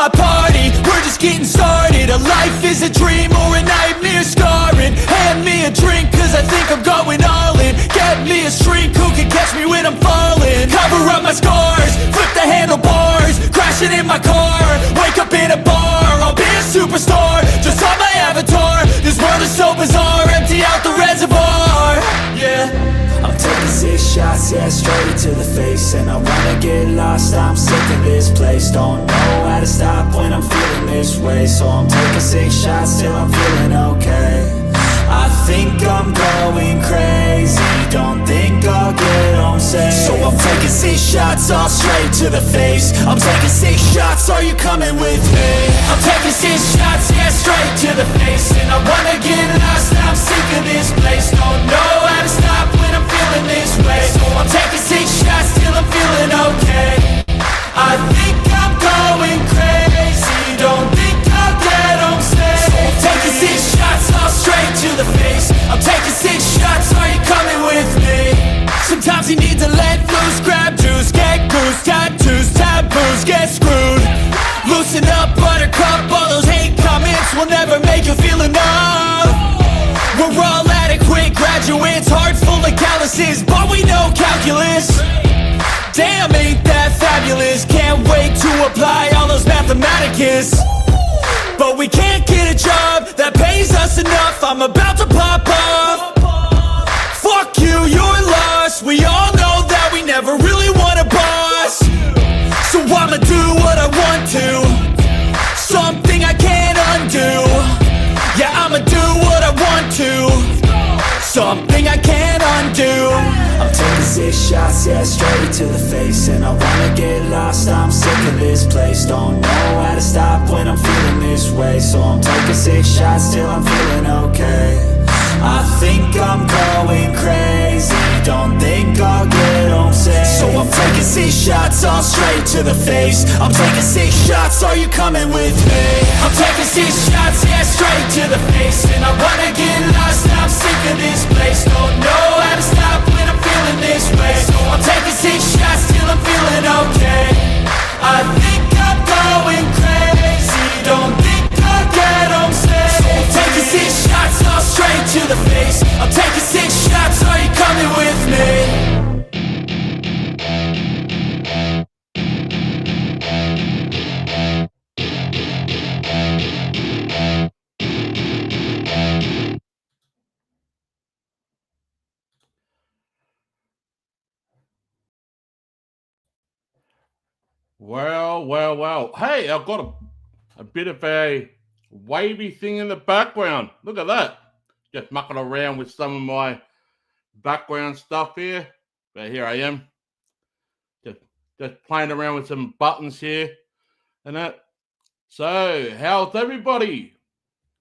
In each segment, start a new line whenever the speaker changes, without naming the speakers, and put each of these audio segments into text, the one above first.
my party, we're just getting started. A life is a dream or a nightmare scarring. Hand me a drink cause I think I'm going all in. Get me a shrink who can catch me when I'm falling. Cover up my scars, flip the handlebars, crashing in my car, wake up in a bar. I'll be a superstar, just on my avatar. This world is so bizarre, empty out the reservoir. Yeah, I'm taking 6 shots, yeah, straight to the face. And I wanna get lost, I'm sick of this place. Don't know how to stop when I'm feeling this way. So I'm taking 6 shots till I'm feeling okay. I think I'm going crazy, don't think I'll get home safe. So I'm taking 6 shots, all straight to the face. I'm taking 6 shots, are you coming with me? I'm taking 6 shots, yeah, straight to the face. And I wanna get lost, I'm sick of this place. Don't know how to stop when I'm feeling this way. So I'm taking 6 shots till I'm feeling okay. I think I'm going crazy, don't think I'll get home safe. So I'm taking 6 shots, all straight to the face. I'm taking 6 shots, are you coming with me? Sometimes you need to let loose, grab juice, get goose, tattoos, taboos, get screwed. Loosen up, buttercup, all those hate comments will never make you feel enough. We're all adequate graduates, hearts full of calluses, but we know calculus. Damn, ain't that fabulous? Can't wait to apply all those mathematicus. But we can't get a job that pays us enough. I'm about to pop off. Fuck you, you're lost. We all know that we never really want a boss. So I'ma do what I want to, something I can't undo. Yeah, I'ma do what I want to, something I can't undo. I'm taking 6 shots, yeah, straight to the face. And I wanna get lost, I'm sick of this place. Don't know how to stop when I'm feeling this way. So I'm taking 6 shots till I'm feeling okay. I think I'm going crazy, don't think I'll get home safe. So I'm taking 6 shots, all straight to the face. I'm taking 6 shots, are you coming with me? I'm taking 6 shots, yeah, straight to the face. And I wanna get lost, I'm sick of this place. Don't know how to stop when I'm feeling this way. So I'm taking 6 shots till I'm feeling okay. I think I'm going crazy, don't think I'll get home safe. So I'm taking 6 shots, all straight to the face. I'm taking 6 shots, are you coming with me?
Well. Hey, I've got a bit of a wavy thing in the background. Look at that. Just mucking around with some of my background stuff here. But here I am. Just playing around with some buttons here and that. So, how's everybody?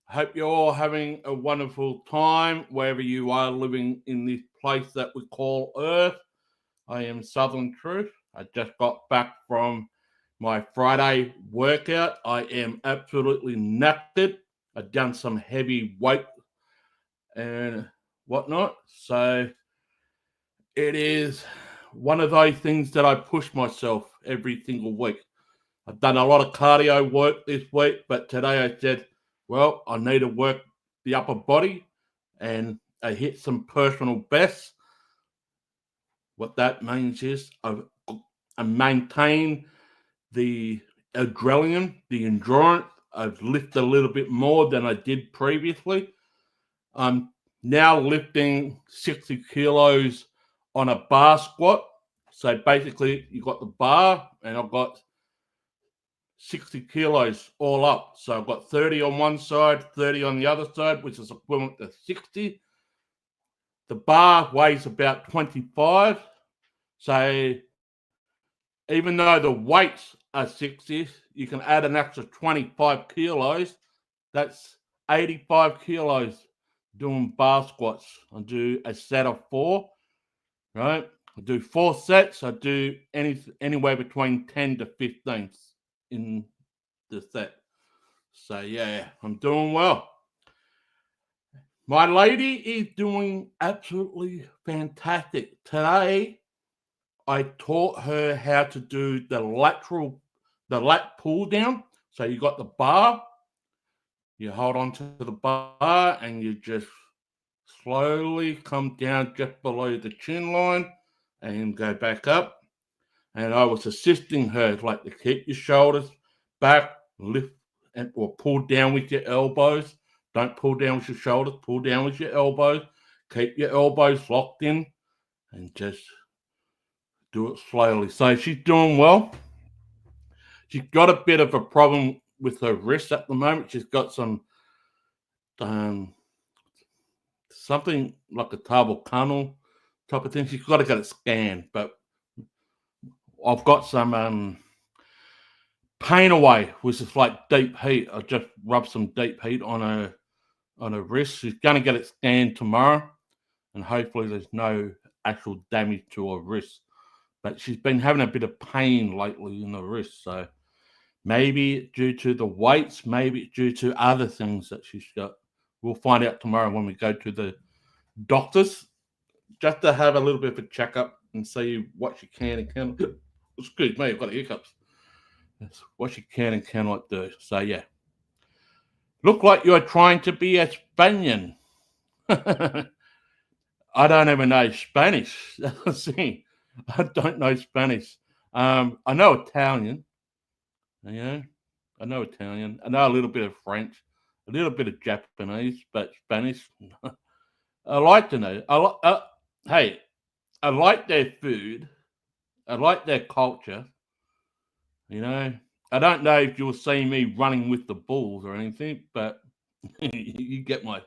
Hope you're all having a wonderful time wherever you are living in this place that we call Earth. I am Southern Truth. I just got back from my Friday workout. I am absolutely knackered. I've done some heavy weight and whatnot. So it is one of those things that I push myself every single week. I've done a lot of cardio work this week, but today I said, well, I need to work the upper body, and I hit some personal bests. What that means is I maintain the adrenaline, the endurance. I've lifted a little bit more than I did previously. I'm now lifting 60 kilos on a bar squat. So basically, you've got the bar, and I've got 60 kilos all up. So I've got 30 on one side, 30 on the other side, which is equivalent to 60. The bar weighs about 25. So even though the weights are 60, you can add an extra 25 kilos. That's 85 kilos doing bar squats. I do a set of 4, right? I do 4 sets. I do anywhere between 10 to 15 in the set. So yeah, I'm doing well. My lady is doing absolutely fantastic. Today, I taught her how to do the lat pull down, So you got the bar, you hold on to the bar, and you just slowly come down just below the chin line and go back up. And I was assisting her, like, to keep your shoulders back, lift, or pull down with your elbows. Don't pull down with your shoulders, pull down with your elbows. Keep your elbows locked in and just do it slowly. So she's doing well. She's got a bit of a problem with her wrist at the moment. She's got some something like a carpal tunnel type of thing. She's got to get it scanned, but I've got some pain away, which is like deep heat. I just rubbed some deep heat on her wrist. She's going to get it scanned tomorrow, and hopefully there's no actual damage to her wrist. But she's been having a bit of pain lately in the wrist, so maybe due to the weights, maybe due to other things that she's got. We'll find out tomorrow when we go to the doctors, just to have a little bit of a checkup and see what she can and cannot. Excuse me, I've got the hiccups. That's what she can and cannot do. So yeah, look like you're trying to be a Spaniard. I don't even know Spanish. See, I don't know Spanish. I know Italian. Yeah, I know Italian. I know a little bit of French, a little bit of Japanese, but Spanish. I like to know. Hey, I like their food. I like their culture. You know, I don't know if you'll see me running with the bulls or anything, but you get my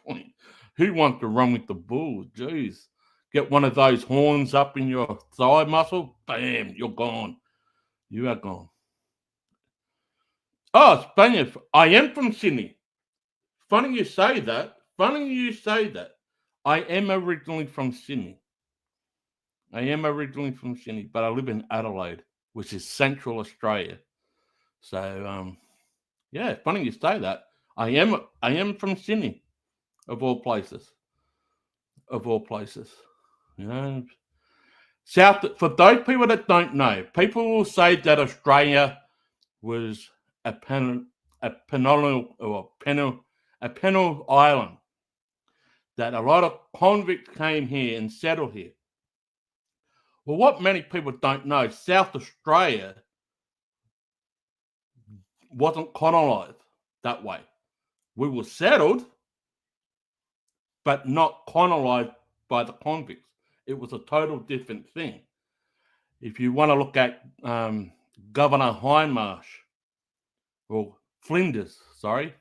point. Who wants to run with the bulls? Jeez, get one of those horns up in your thigh muscle. Bam, you're gone. You are gone. Oh, Spanish. I am from Sydney. Funny you say that. I am originally from Sydney. But I live in Adelaide, which is Central Australia. So, yeah, funny you say that. I am from Sydney, of all places. You know, for those people that don't know, people will say that Australia was a penal island, that a lot of convicts came here and settled here. Well, what many people don't know, South Australia wasn't colonised that way. We were settled, but not colonised by the convicts. It was a total different thing. If you want to look at Governor Hindmarsh, or Flinders and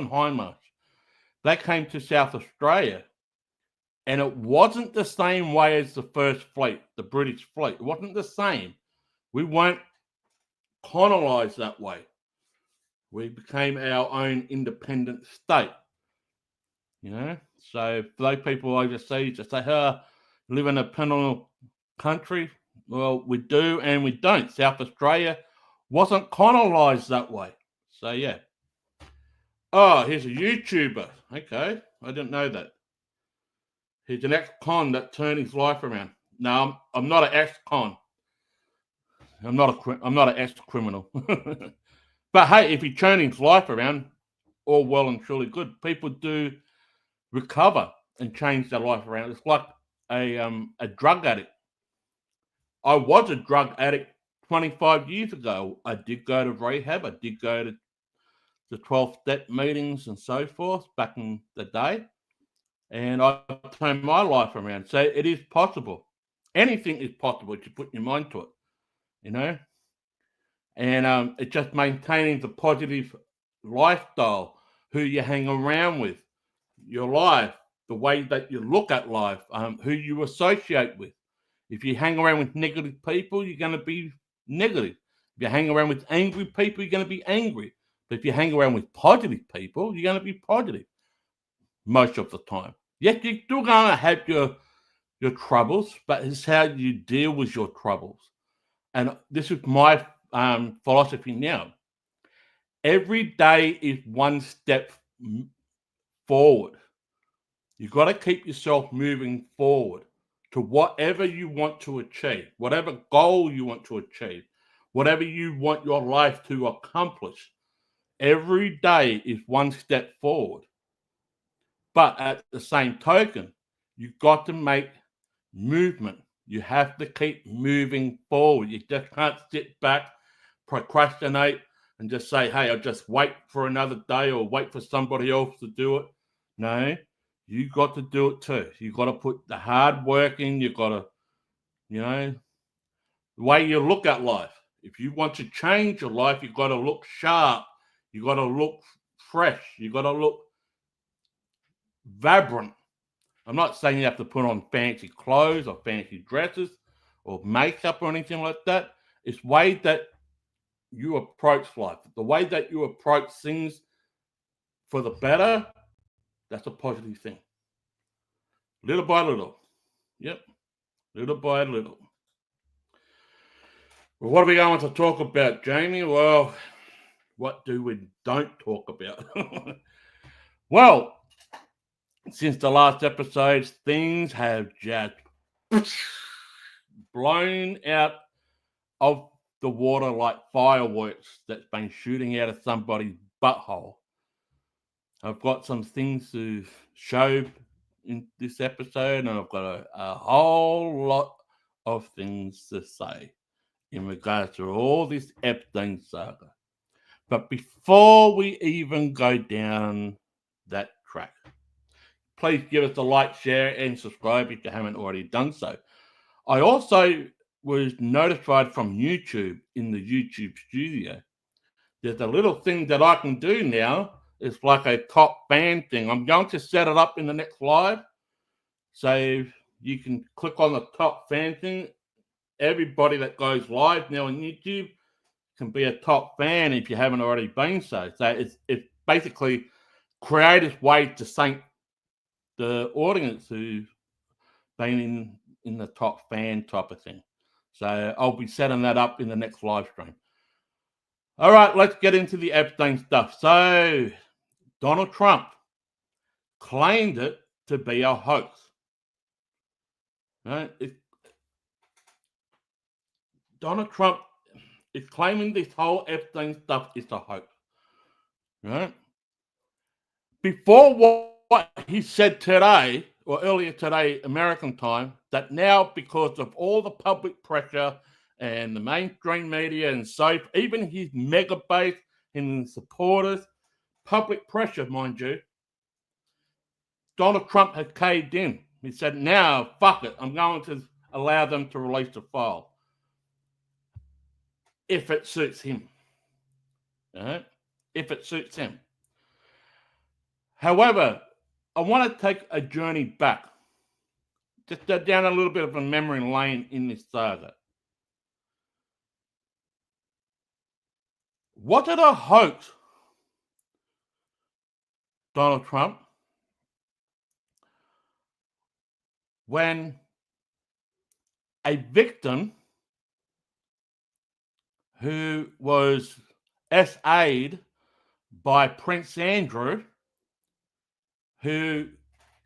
Hindmarsh, they came to South Australia, and it wasn't the same way as the first fleet, the British fleet. It wasn't the same. We weren't colonised that way. We became our own independent state. You know, so for those people overseas that say, live in a penal country, well, we do and we don't. South Australia wasn't colonised that way. So, yeah. Oh, here's a YouTuber. Okay, I didn't know that. He's an ex-con that turned his life around. No, I'm not an ex-con. I'm not an ex-criminal. But hey, if he turned his life around, all well and truly good. People do recover and change their life around. It's like a drug addict. I was a drug addict 25 years ago. I did go to rehab. I did go to the 12-step meetings and so forth back in the day. And I turned my life around. So it is possible. Anything is possible if you put your mind to it, you know. And it's just maintaining the positive lifestyle, who you hang around with, your life, the way that you look at life, who you associate with. If you hang around with negative people, you're going to be negative. If you hang around with angry people, you're going to be angry. But if you hang around with positive people, you're going to be positive most of the time. Yes, you're still going to have your troubles, but it's how you deal with your troubles. And this is my philosophy now. Every day is one step forward. You've got to keep yourself moving forward to whatever you want to achieve, whatever goal you want to achieve, whatever you want your life to accomplish, every day is one step forward. But at the same token, you've got to make movement. You have to keep moving forward. You just can't sit back, procrastinate, and just say, hey, I'll just wait for another day or wait for somebody else to do it. No, you got to do it too. You got to put the hard work in. You got to, the way you look at life. If you want to change your life, you got to look sharp. You got to look fresh. You got to look vibrant. I'm not saying you have to put on fancy clothes or fancy dresses or makeup or anything like that. It's the way that you approach life, the way that you approach things for the better. That's a positive thing. Little by little. Yep. Little by little. Well, what are we going to talk about, Jamie? Well, what do we don't talk about? Well, since the last episode, things have just blown out of the water like fireworks that's been shooting out of somebody's butthole. I've got some things to show in this episode, and I've got a whole lot of things to say in regards to all this Epstein saga. But before we even go down that track, please give us a like, share, and subscribe if you haven't already done so. I also was notified from YouTube in the YouTube studio. There's a little thing that I can do now. It's like a top fan thing. I'm going to set it up in the next live. So you can click on the top fan thing. Everybody that goes live now on YouTube can be a top fan if you haven't already been so. So it's basically creative way to thank the audience who's been in the top fan type of thing. So I'll be setting that up in the next live stream. All right, let's get into the Epstein stuff. So Donald Trump claimed it to be a hoax. Right? Donald Trump is claiming this whole Epstein stuff is a hoax. Right? Before what he said today, or earlier today, American time, that now because of all the public pressure and the mainstream media and so, even his mega base and supporters, public pressure, mind you, Donald Trump has caved in. He said, now, fuck it, I'm going to allow them to release the file. If it suits him. Right? If it suits him. However, I want to take a journey back. Just down a little bit of a memory lane in this saga. Was it a hoax, Donald Trump, when a victim who was SA'd by Prince Andrew, who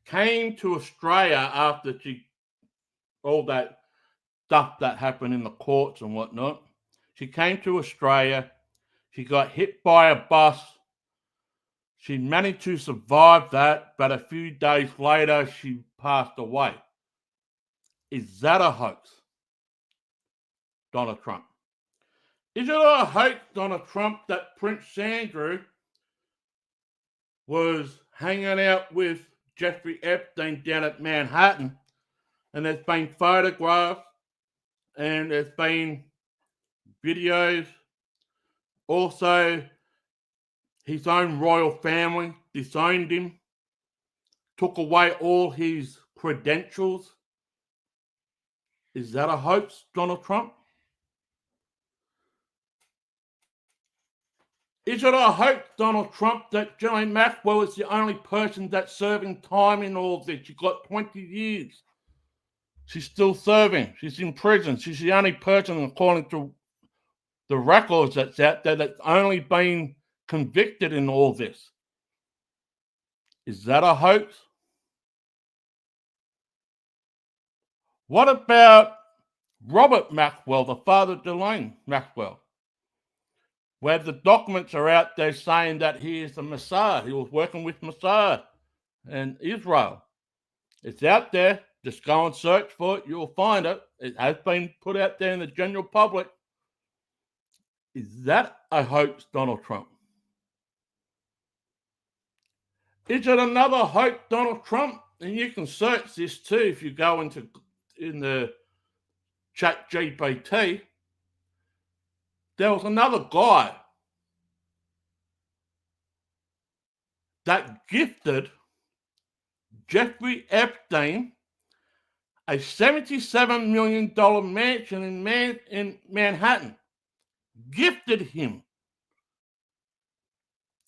came to Australia after all that stuff that happened in the courts and whatnot. She came to Australia. She got hit by a bus. She managed to survive that, but a few days later, she passed away. Is that a hoax, Donald Trump? Is it a hoax, Donald Trump, that Prince Andrew was hanging out with Jeffrey Epstein down at Manhattan, and there's been photographs and there's been videos? Also, his own royal family disowned him, took away all his credentials. Is that a hoax, Donald Trump? Is it a hoax, Donald Trump, that Ghislaine Maxwell is the only person that's serving time in all this? She got 20 years. She's still serving. She's in prison. She's the only person, according to the records that's out there, that's only been convicted in all this. Is that a hoax? What about Robert Maxwell, the father of Ghislaine Maxwell, where the documents are out there saying that he is the Mossad. He was working with Mossad in Israel. It's out there. Just go and search for it. You'll find it. It has been put out there in the general public. Is that a hoax, Donald Trump? Is it another hoax, Donald Trump? And you can search this too if you go in the chat GPT. There was another guy that gifted Jeffrey Epstein a $77 million mansion in Manhattan. Gifted him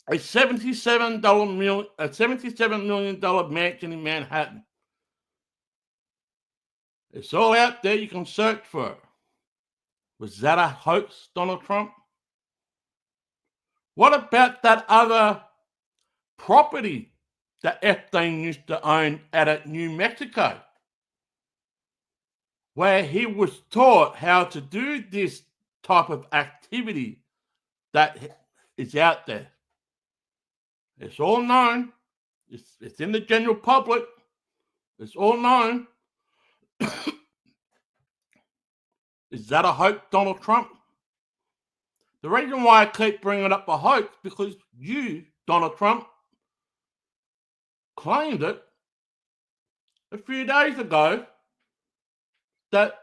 a $77 million mansion in Manhattan. It's all out there. You can search for it. Was that a hoax, Donald Trump? What about that other property that Epstein used to own out at New Mexico, where he was taught how to do this type of activity that is out there? It's all known. It's in the general public. It's all known. Is that a hoax, Donald Trump? The reason why I keep bringing up a hoax because you, Donald Trump, claimed it a few days ago that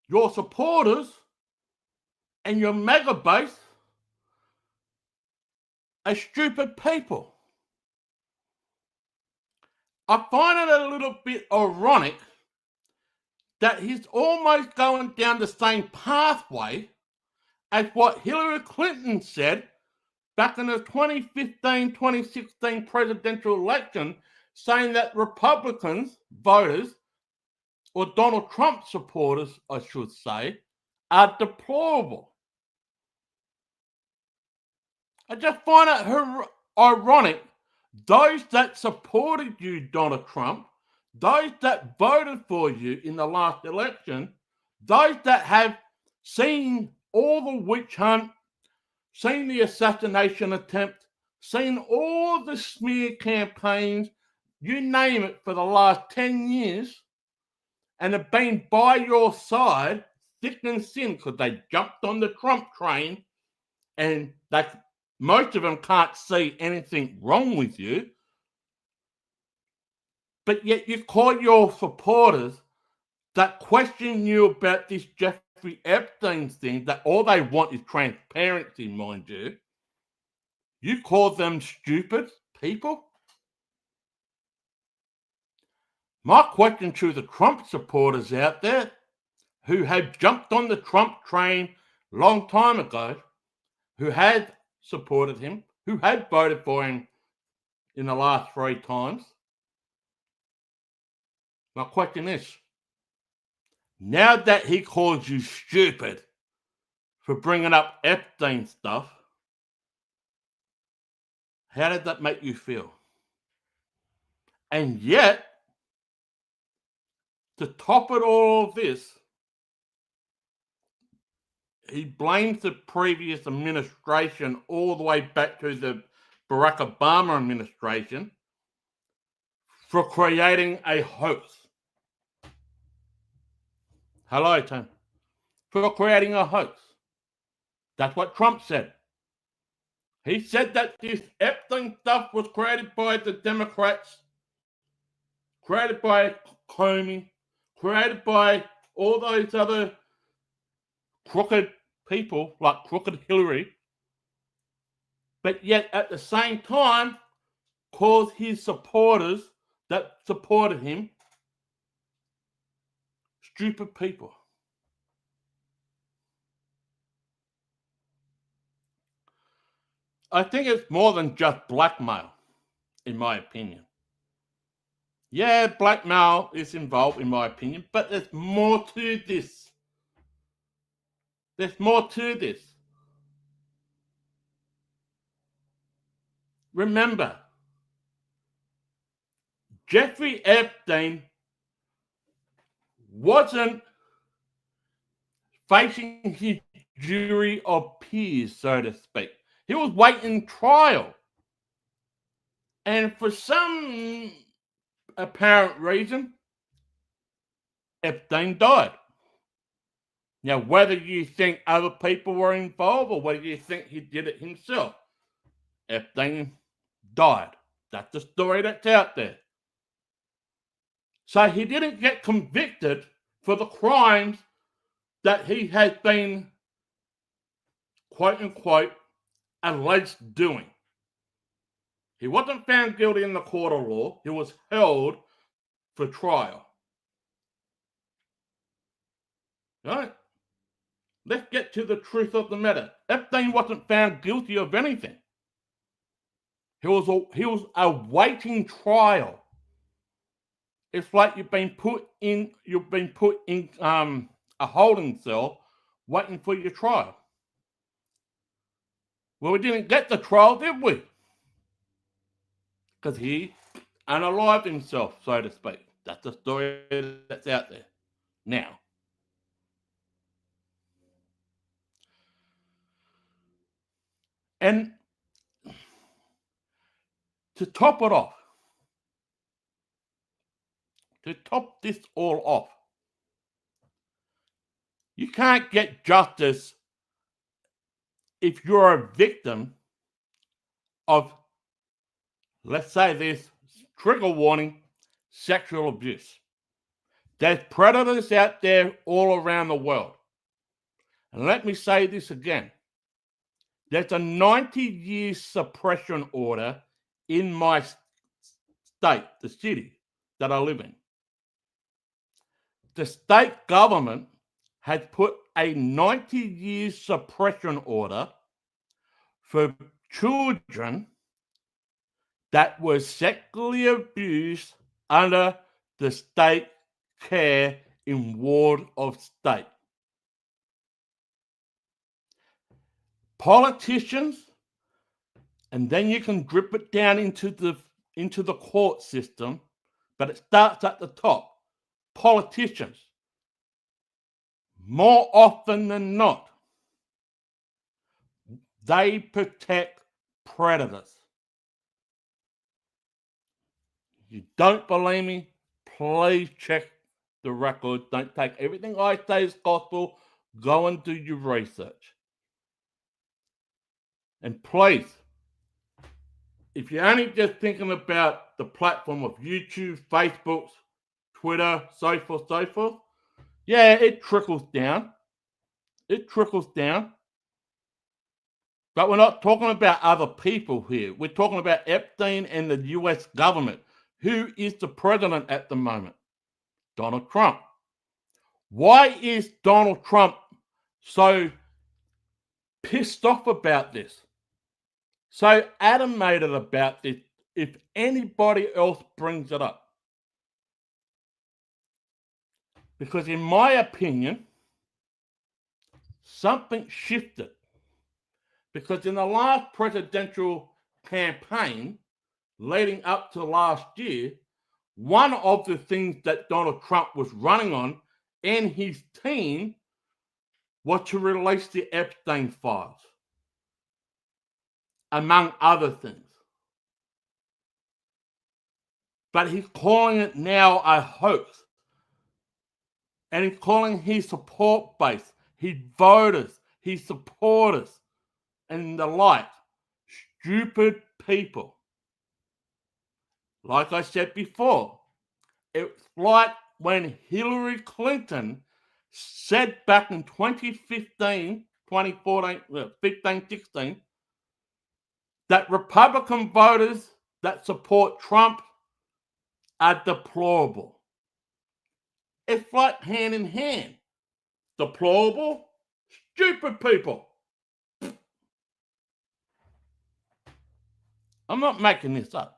your supporters and your mega base are stupid people. I find it a little bit ironic that he's almost going down the same pathway as what Hillary Clinton said back in the 2015-2016 presidential election, saying that Republicans, voters, or Donald Trump supporters, I should say, are deplorable. I just find it ironic. Those that supported you, Donald Trump, those that voted for you in the last election, those that have seen all the witch hunt, seen the assassination attempt, seen all the smear campaigns, you name it, for the last 10 years, and have been by your side, thick and thin, because they jumped on the Trump train, and most of them can't see anything wrong with you. But yet you call your supporters that question you about this Jeffrey Epstein thing, that all they want is transparency, mind you. You call them stupid people? My question to the Trump supporters out there who have jumped on the Trump train a long time ago, who had supported him, who had voted for him in the last 3 times, my question is, now that he calls you stupid for bringing up Epstein stuff, how did that make you feel? And yet, to top it all of this, he blames the previous administration all the way back to the Barack Obama administration for creating a hoax. Hello, Tim. For creating a hoax. That's what Trump said. He said that this Epstein stuff was created by the Democrats, created by Comey, created by all those other crooked people like crooked Hillary, but yet at the same time calls his supporters that supported him stupid people. I think it's more than just blackmail, in my opinion. Yeah, blackmail is involved, in my opinion, but there's more to this. There's more to this. Remember, Jeffrey Epstein wasn't facing his jury of peers, so to speak. He was waiting trial. And for some apparent reason, Epstein died. Now, whether you think other people were involved or whether you think he did it himself, Epstein died. That's the story that's out there. So he didn't get convicted for the crimes that he has been, quote unquote, alleged doing. He wasn't found guilty in the court of law. He was held for trial. Right? Let's get to the truth of the matter. Epstein wasn't found guilty of anything. He was awaiting trial. It's like you've been put in a holding cell waiting for your trial. Well, we didn't get the trial, did we? Because he unalived himself, so to speak. That's the story that's out there. Now, and to top it off, to top this all off, you can't get justice if you're a victim of, let's say this, trigger warning, sexual abuse. There's predators out there all around the world. And let me say this again. There's a 90-year suppression order in my state, the city that I live in. The state government has put a 90-year suppression order for children that were sexually abused under the state care in ward of state. Politicians, and then you can drip it down into the court system, but it starts at the top. Politicians, more often than not, they protect predators. You don't believe me? Please check the records. Don't take everything I say as gospel. Go and do your research. And please, if you're only just thinking about the platform of YouTube, Facebook, Twitter, so forth, yeah, it trickles down. It trickles down. But we're not talking about other people here. We're talking about Epstein and the US government. Who is the president at the moment? Donald Trump. Why is Donald Trump so pissed off about this? So animated about this if anybody else brings it up? Because in my opinion, something shifted. Because in the last presidential campaign leading up to last year, one of the things that Donald Trump was running on and his team was to release the Epstein files, among other things. But he's calling it now a hoax. And he's calling his support base, his voters, his supporters, and the like, stupid people. Like I said before, it's like when Hillary Clinton said back in 2015, 16, that Republican voters that support Trump are deplorable. It's like hand in hand. Deplorable, stupid people. I'm not making this up.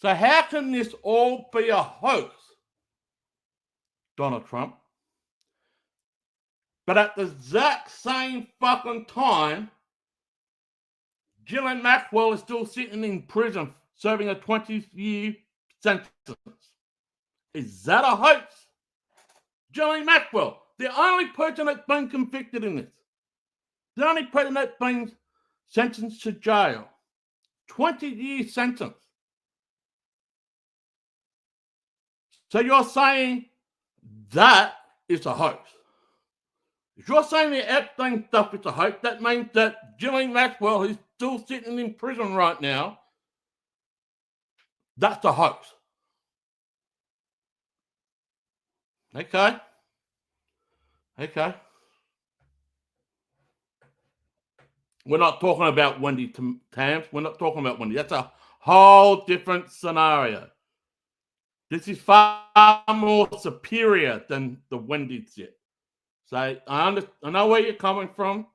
So how can this all be a hoax, Donald Trump? But at the exact same fucking time, Ghislaine Maxwell is still sitting in prison serving a 20-year sentence. Is that a hoax? Ghislaine Maxwell, the only person that's been convicted in this. The only person that's been sentenced to jail. 20-year sentence. So you're saying that is a hoax. If you're saying the Epstein stuff is a hoax, that means that Ghislaine Maxwell, who's still sitting in prison right now, that's a hoax. Okay. We're not talking about Wendy Tams. We're not talking about Wendy. That's a whole different scenario. This is far more superior than the Wendy shit. So I know where you're coming from.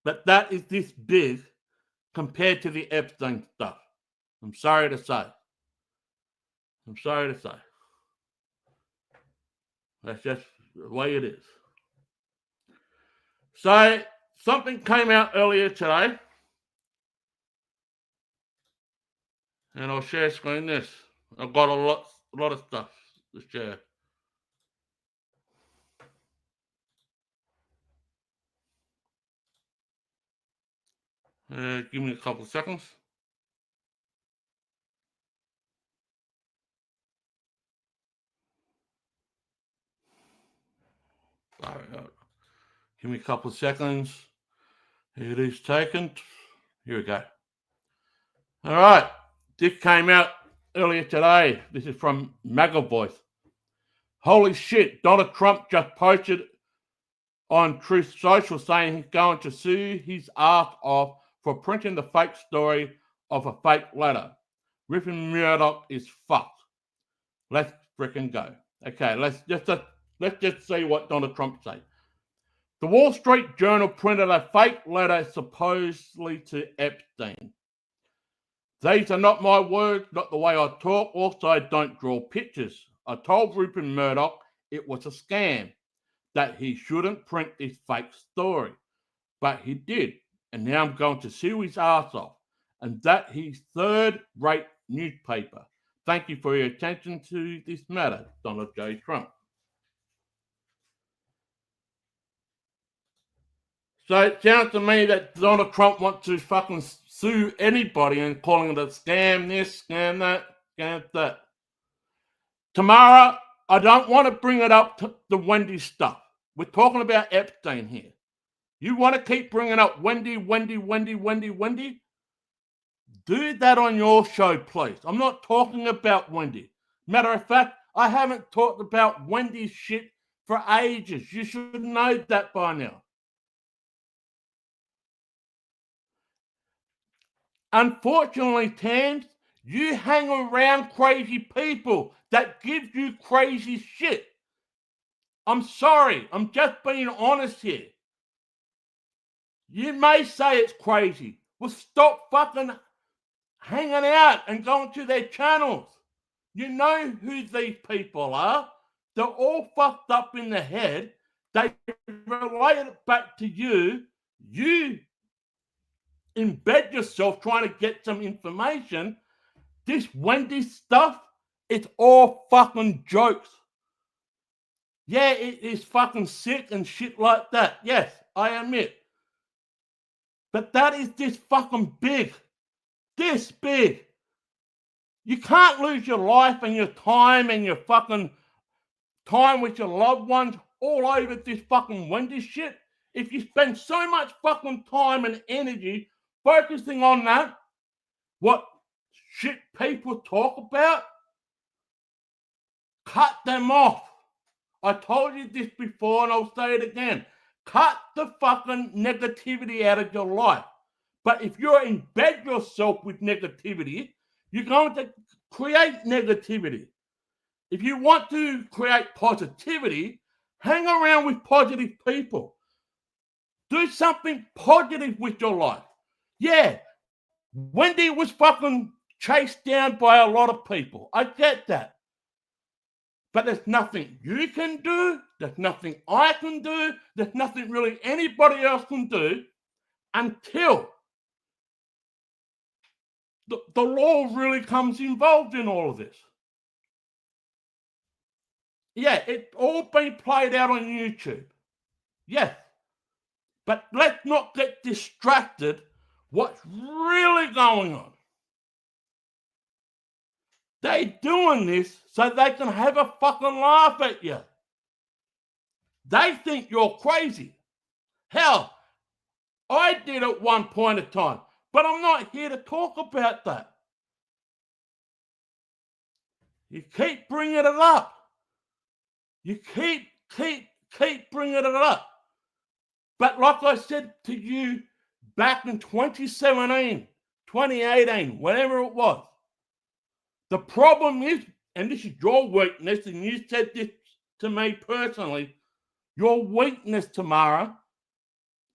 But that is this big compared to the Epstein stuff. I'm sorry to say. That's just the way it is. So something came out earlier today. And I'll share screen this. I've got a lot of stuff to share. Give me a couple of seconds. Sorry, give me a couple of seconds. It is taken. Here we go. All right. This came out earlier today. This is from MAGA Voice. Holy shit, Donald Trump just posted on Truth Social saying he's going to sue his ass off for printing the fake story of a fake letter. Rupert Murdoch is fucked. Let's freaking go. Okay, let's just see what Donald Trump said. The Wall Street Journal printed a fake letter supposedly to Epstein. These are not my words, not the way I talk. Also, I don't draw pictures. I told Rupert Murdoch it was a scam, that he shouldn't print this fake story. But he did, and now I'm going to sue his ass off, and that his third-rate newspaper. Thank you for your attention to this matter, Donald J. Trump. So it sounds to me that Donald Trump wants to fucking sue anybody and calling it a scam this, scam that, scam that. Tamara, I don't want to bring it up to the Wendy stuff. We're talking about Epstein here. You want to keep bringing up Wendy? Do that on your show, please. I'm not talking about Wendy. Matter of fact, I haven't talked about Wendy's shit for ages. You should know that by now. Unfortunately, Tams, you hang around crazy people that give you crazy shit. I'm sorry. I'm just being honest here. You may say it's crazy. Well, stop fucking hanging out and going to their channels. You know who these people are. They're all fucked up in the head. They relate it back to you. You embed yourself trying to get some information. This Wendy stuff, it's all fucking jokes. Yeah, it is fucking sick and shit like that. Yes, I admit. But that is this fucking big. This big. You can't lose your life and your time fucking time with your loved ones all over this fucking Wendy shit. If you spend so much fucking time and energy focusing on that, what shit people talk about, cut them off. I told you this before and I'll say it again. Cut the fucking negativity out of your life. But if you embed yourself with negativity, you're going to create negativity. If you want to create positivity, hang around with positive people. Do something positive with your life. Yeah, Wendy was fucking chased down by a lot of people. I get that. But there's nothing you can do. There's nothing I can do. There's nothing really anybody else can do until the law really comes involved in all of this. Yeah, it's all been played out on YouTube. Yes. But let's not get distracted what's really going on. They're doing this so they can have a fucking laugh at you. They think you're crazy. Hell, I did at one point in time, but I'm not here to talk about that. You keep bringing it up. You keep bringing it up. But like I said to you back in 2017, 2018, whatever it was, the problem is, and this is your weakness, and you said this to me personally, your weakness, Tamara,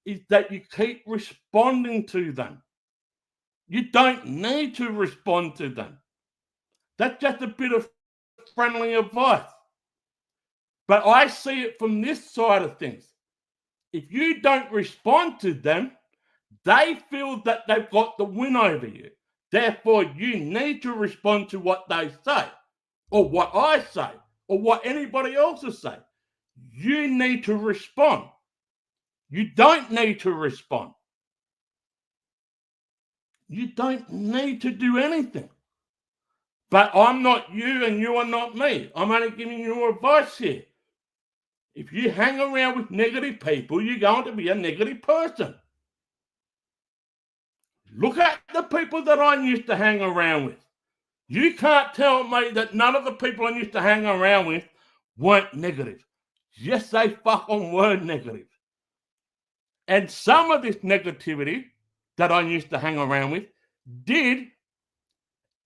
is that you keep responding to them. You don't need to respond to them. That's just a bit of friendly advice. But I see it from this side of things. If you don't respond to them, they feel that they've got the win over you. Therefore, you need to respond to what they say, or what I say, or what anybody else is saying. You need to respond. You don't need to respond. You don't need to do anything. But I'm not you and you are not me. I'm only giving you advice here. If you hang around with negative people, you're going to be a negative person. Look at the people that I used to hang around with. You can't tell me that none of the people I used to hang around with weren't negative. Yes, they fucking were negative. And some of this negativity that I used to hang around with did,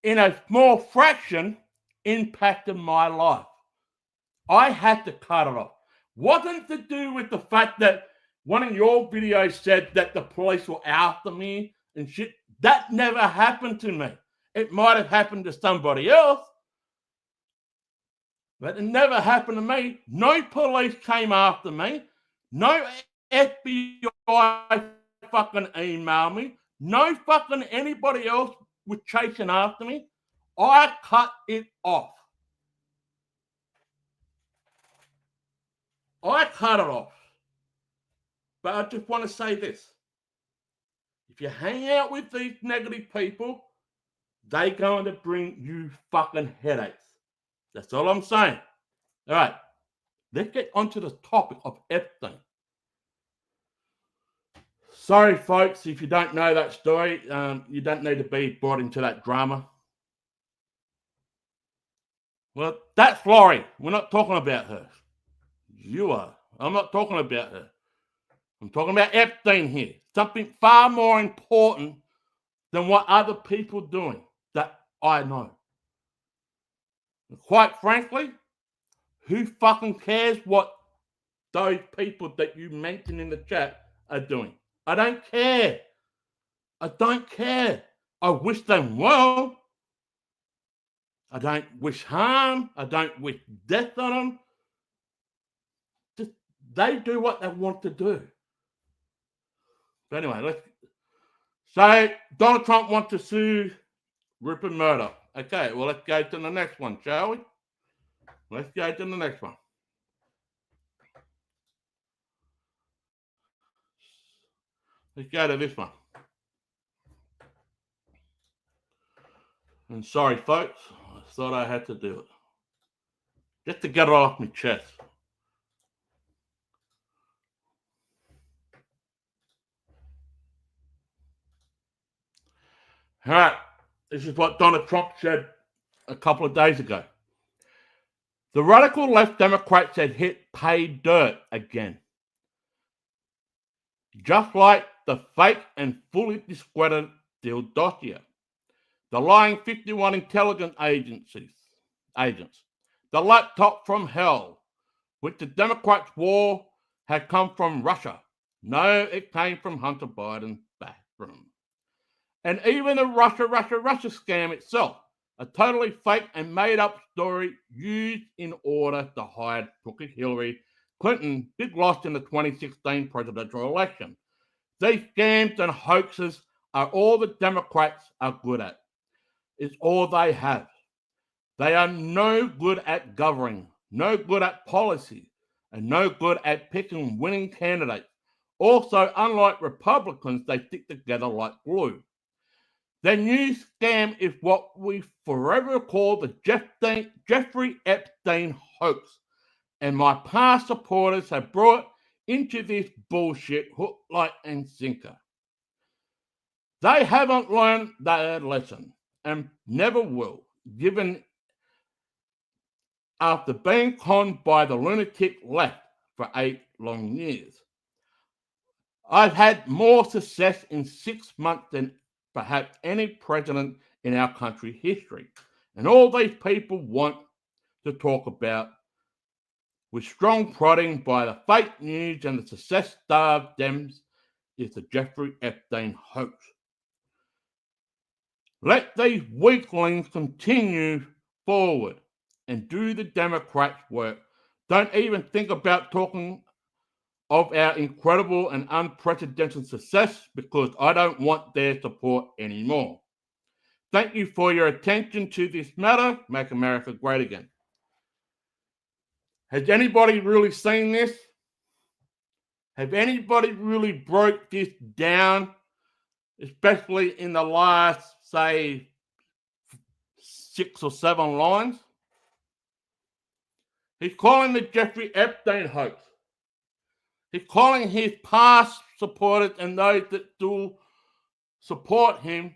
in a small fraction, impacted my life. I had to cut it off. Wasn't to do with the fact that one of your videos said that the police were after me and shit. That never happened to me. It might have happened to somebody else, but it never happened to me. No police came after me. No FBI fucking emailed me. No fucking anybody else was chasing after me. I cut it off. I cut it off. But I just want to say this. If you hang out with these negative people, they're going to bring you fucking headaches. That's all I'm saying. All right. Let's get onto the topic of Epstein. Sorry, folks, if you don't know that story, you don't need to be brought into that drama. Well, that's Laurie. We're not talking about her. You are. I'm not talking about her. I'm talking about Epstein here. Something far more important than what other people are doing that I know. And quite frankly, who fucking cares what those people that you mentioned in the chat are doing? I don't care. I don't care. I wish them well. I don't wish harm. I don't wish death on them. Just they do what they want to do. But anyway, so Donald Trump wants to sue Rupert Murdoch. Okay, well, let's go to the next one, shall we? Let's go to the next one. Let's go to this one. And sorry, folks, I thought I had to do it. Just to get it off my chest. All right, this is what Donald Trump said a couple of days ago. The radical left Democrats had hit pay dirt again. Just like the fake and fully discredited Steele dossier. The lying 51 intelligence agents. The laptop from hell, which the Democrats wore, had come from Russia. No, it came from Hunter Biden's bathroom. And even the Russia scam itself, a totally fake and made-up story used in order to hide crooked Hillary Clinton big loss in the 2016 presidential election. These scams and hoaxes are all the Democrats are good at. is all they have. They are no good at governing, no good at policy, and no good at picking winning candidates. Also, unlike Republicans, they stick together like glue. Their new scam is what we forever call the Jeffrey Epstein hoax, and my past supporters have brought into this bullshit hook, line, and sinker. They haven't learned their lesson and never will, given after being conned by the lunatic left for 8 long years. I've had more success in 6 months than perhaps any president in our country's history. And all these people want to talk about, with strong prodding by the fake news and the success-starved Dems, is the Jeffrey Epstein hoax. Let these weaklings continue forward and do the Democrats' work. Don't even think about talking of our incredible and unprecedented success, because I don't want their support anymore. Thank you for your attention to this matter. Make America great again. Has anybody really seen this? Have anybody really broke this down, especially in the last, say, 6 or 7 lines? He's calling the Jeffrey Epstein hoax. He's calling his past supporters and those that still support him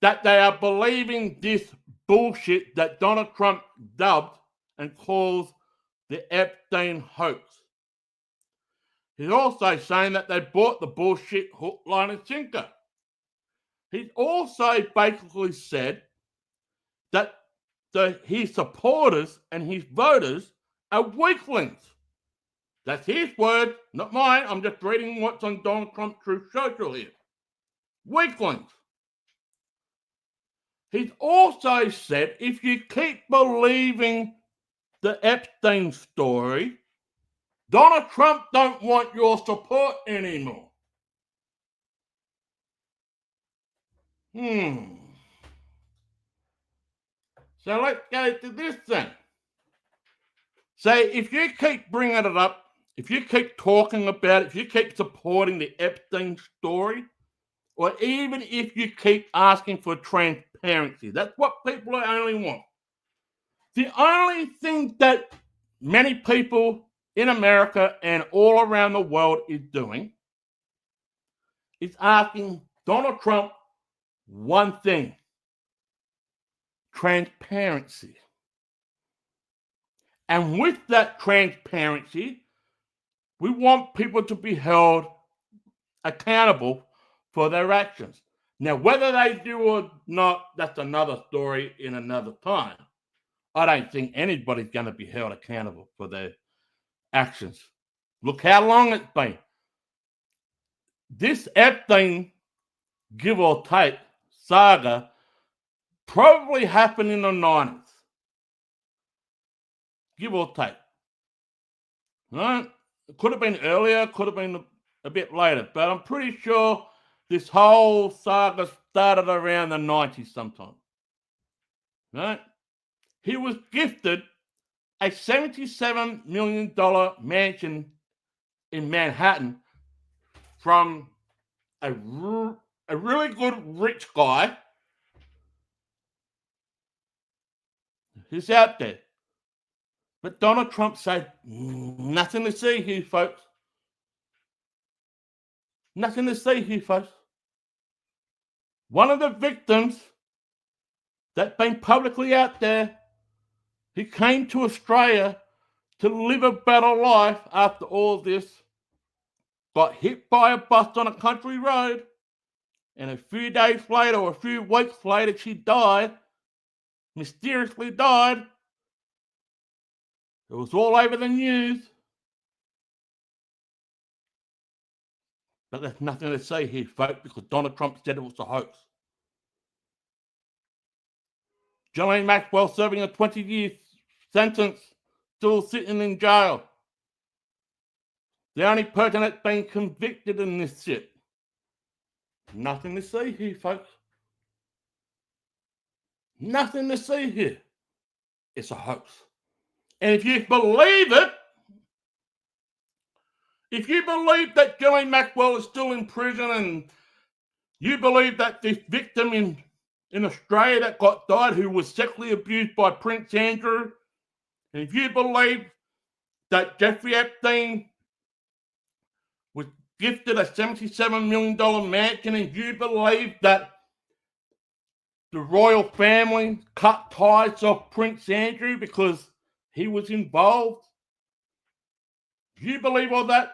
that they are believing this bullshit that Donald Trump dubbed and calls the Epstein hoax. He's also saying that they bought the bullshit hook, line, and sinker. He's also basically said that his supporters and his voters are weaklings. That's his word, not mine. I'm just reading what's on Donald Trump's Truth Social here. Weaklings. He's also said if you keep believing the Epstein story, Donald Trump don't want your support anymore. So let's go to this thing. Say, if you keep bringing it up, if you keep talking about it, if you keep supporting the Epstein story, or even if you keep asking for transparency, that's what people only want. The only thing that many people in America and all around the world is doing is asking Donald Trump one thing: transparency. And with that transparency, we want people to be held accountable for their actions. Now, whether they do or not, that's another story in another time. I don't think anybody's going to be held accountable for their actions. Look how long it's been. This Epstein, give or take, saga probably happened in the 90s. Give or take. Right? It could have been earlier, could have been a bit later, but I'm pretty sure this whole saga started around the 90s sometime. Right? He was gifted a $77 million mansion in Manhattan from a really good rich guy who's out there. But Donald Trump said, nothing to see here, folks. Nothing to see here, folks. One of the victims that's been publicly out there, he came to Australia to live a better life after all this, got hit by a bus on a country road, and a few days later or a few weeks later, she died, mysteriously died. It was all over the news. But there's nothing to say here, folks, because Donald Trump said it was a hoax. Ghislaine Maxwell serving a 20-year sentence, still sitting in jail. The only person that's been convicted in this shit. Nothing to see here, folks. Nothing to see here. It's a hoax. And if you believe it, if you believe that Ghislaine Maxwell is still in prison, and you believe that this victim in Australia that died, who was sexually abused by Prince Andrew, and if you believe that Jeffrey Epstein was gifted a $77 million mansion, and you believe that the royal family cut ties off Prince Andrew because he was involved, if you believe all that,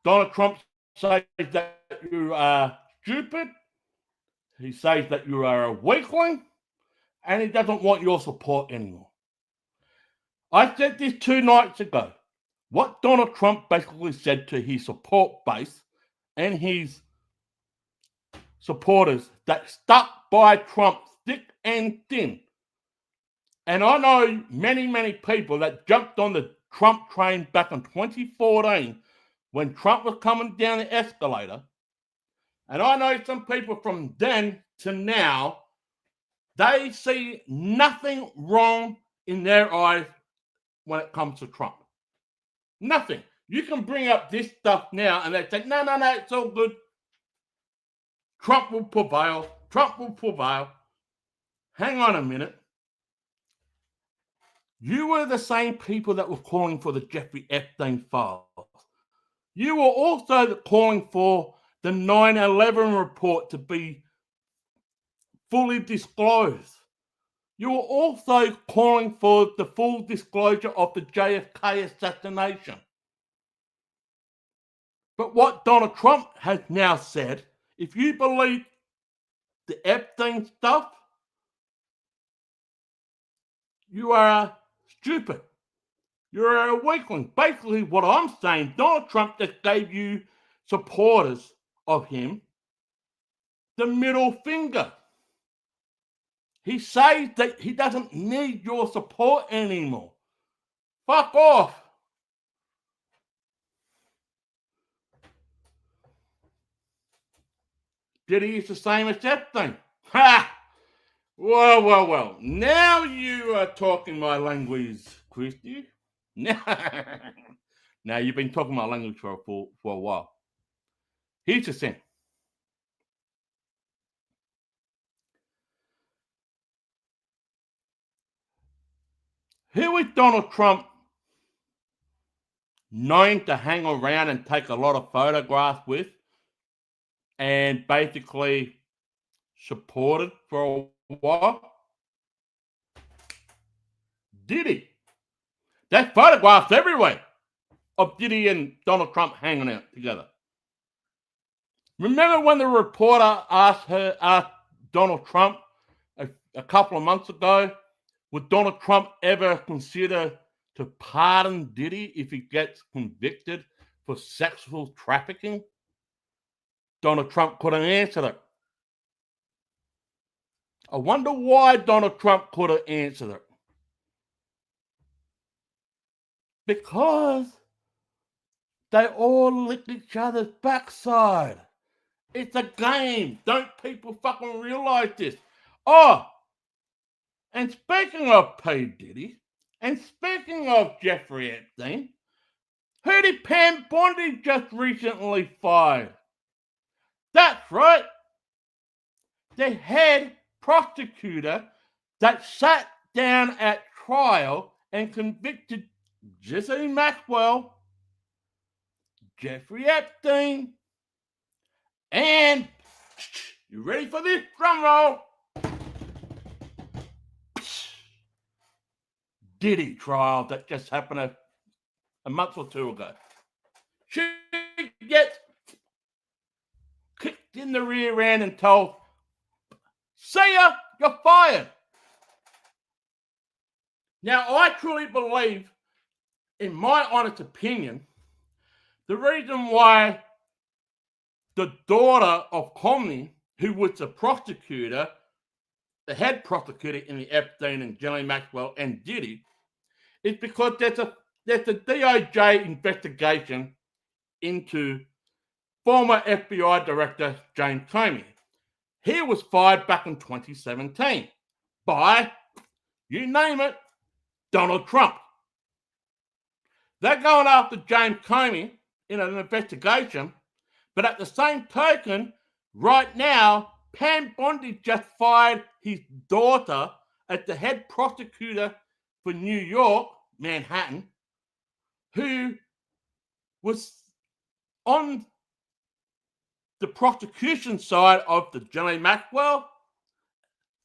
Donald Trump says that you are stupid. He says that you are a weakling, and he doesn't want your support anymore. I said this 2 nights ago. What Donald Trump basically said to his support base and his supporters that stuck by Trump thick and thin. And I know many, many people that jumped on the Trump train back in 2014 when Trump was coming down the escalator. And I know some people from then to now, they see nothing wrong in their eyes when it comes to Trump. Nothing. You can bring up this stuff now and they say, no, it's all good. Trump will prevail. Trump will prevail. Hang on a minute. You were the same people that were calling for the Jeffrey Epstein files. You were also calling for the 9/11 report to be fully disclosed. You were also calling for the full disclosure of the JFK assassination. But what Donald Trump has now said, if you believe the Epstein stuff, you are stupid. You're a weakling. Basically, what I'm saying, Donald Trump just gave you supporters of him the middle finger. He says that he doesn't need your support anymore. Fuck off. Did he use the same as Epstein? Ha! Well. Now you are talking my language, Christy. Now you've been talking my language for a while. Here's the thing. Who is Donald Trump known to hang around and take a lot of photographs with and basically supported for a while? Diddy. There's photographs everywhere of Diddy and Donald Trump hanging out together. Remember when the reporter asked Donald Trump a couple of months ago, would Donald Trump ever consider to pardon Diddy if he gets convicted for sexual trafficking? Donald Trump couldn't answer it. I wonder why Donald Trump couldn't answer it. Because they all lick each other's backside. It's a game. Don't people fucking realize this? Oh, and speaking of P. Diddy, and speaking of Jeffrey Epstein, who did Pam Bondi just recently fire? That's right. The head prosecutor that sat down at trial and convicted Ghislaine Maxwell, Jeffrey Epstein, and, you ready for this? Drum roll. Diddy trial that just happened a month or two ago. She gets kicked in the rear end and told, see ya, you're fired. Now, I truly believe, in my honest opinion, the reason why the daughter of Comey, who was the prosecutor, the head prosecutor in the Epstein and Ghislaine Maxwell and Diddy, is because there's a DOJ investigation into former FBI Director James Comey. He was fired back in 2017 by, you name it, Donald Trump. They're going after James Comey in an investigation, but at the same token, right now, Pam Bondi just fired his daughter as the head prosecutor for New York, Manhattan, who was on the prosecution side of the Ghislaine Maxwell,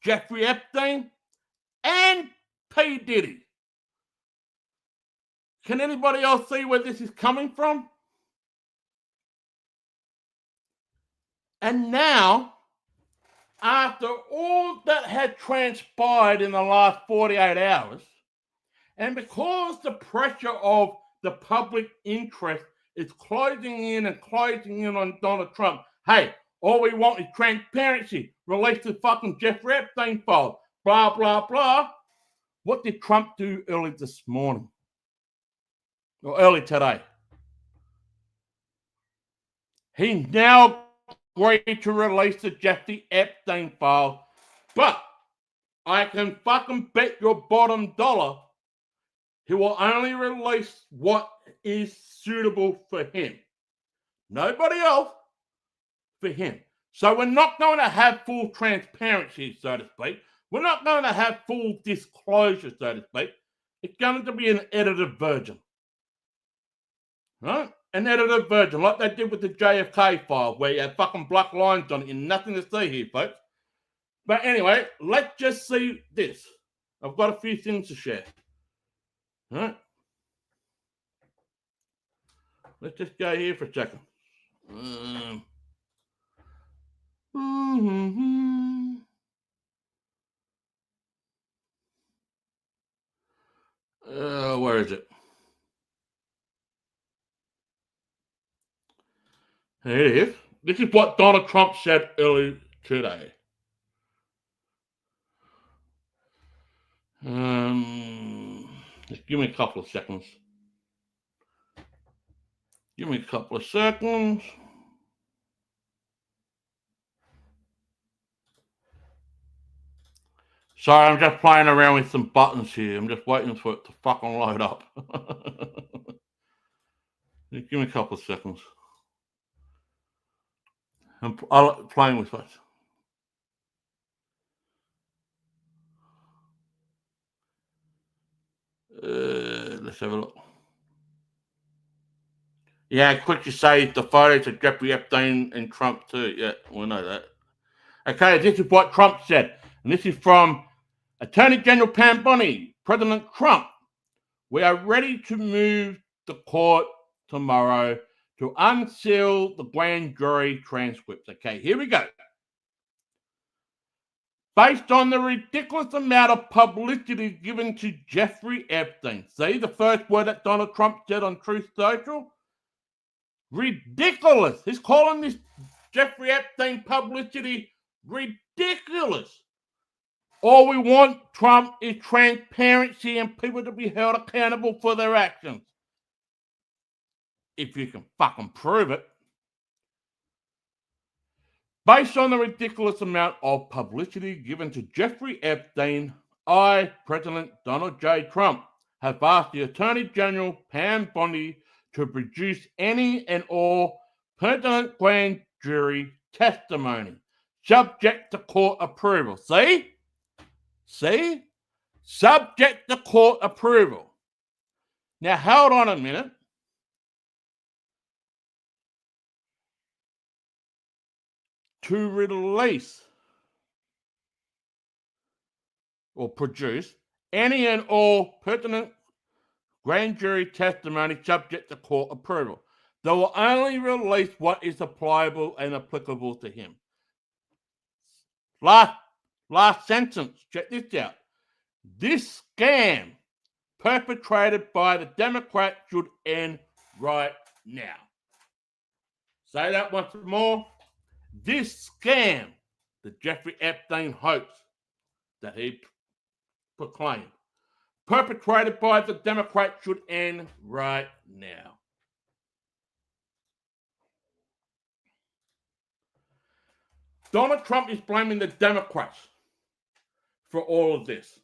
Jeffrey Epstein, and P. Diddy. Can anybody else see where this is coming from? And now, after all that had transpired in the last 48 hours, and because the pressure of the public interest is closing in on Donald Trump, hey, all we want is transparency. Release the fucking Jeffrey Epstein file. Blah, blah, blah. What did Trump do early this morning? Or early today? He now agreed to release the Jeffrey Epstein file, but I can fucking bet your bottom dollar he will only release what is suitable for him. Nobody else, for him. So we're not going to have full transparency, so to speak. We're not going to have full disclosure, so to speak. It's going to be an edited version. Right? An edited version, like they did with the JFK file, where you have fucking black lines on it and nothing to see here, folks. But anyway, let's just see this. I've got a few things to share. All right? Let's just go here for a second. Where is it? Here it is. This is what Donald Trump said earlier today. Just give me a couple of seconds. Give me a couple of seconds. Sorry, I'm just playing around with some buttons here. I'm just waiting for it to fucking load up. Just give me a couple of seconds. I'm playing with it. Let's have a look. Yeah, quick to say the photos of Jeffrey Epstein and Trump too. Yeah, we know that. Okay, this is what Trump said. And this is from Attorney General Pam Bondi, President Trump. We are ready to move to court tomorrow to unseal the grand jury transcripts. Okay, here we go. Based on the ridiculous amount of publicity given to Jeffrey Epstein. See the first word that Donald Trump said on Truth Social? Ridiculous. He's calling this Jeffrey Epstein publicity ridiculous. All we want, Trump, is transparency and people to be held accountable for their actions. If you can fucking prove it. Based on the ridiculous amount of publicity given to Jeffrey Epstein, I, President Donald J. Trump, have asked the Attorney General Pam Bondi to produce any and all pertinent grand jury testimony, subject to court approval. See? Subject to court approval. Now, hold on a minute. To release or produce any and all pertinent grand jury testimony subject to court approval. They will only release what is applicable and applicable to him. Last sentence, check this out. This scam perpetrated by the Democrats should end right now. Say that once more. This scam, the Jeffrey Epstein hoax that he proclaimed, perpetrated by the Democrats should end right now. Donald Trump is blaming the Democrats for all of this.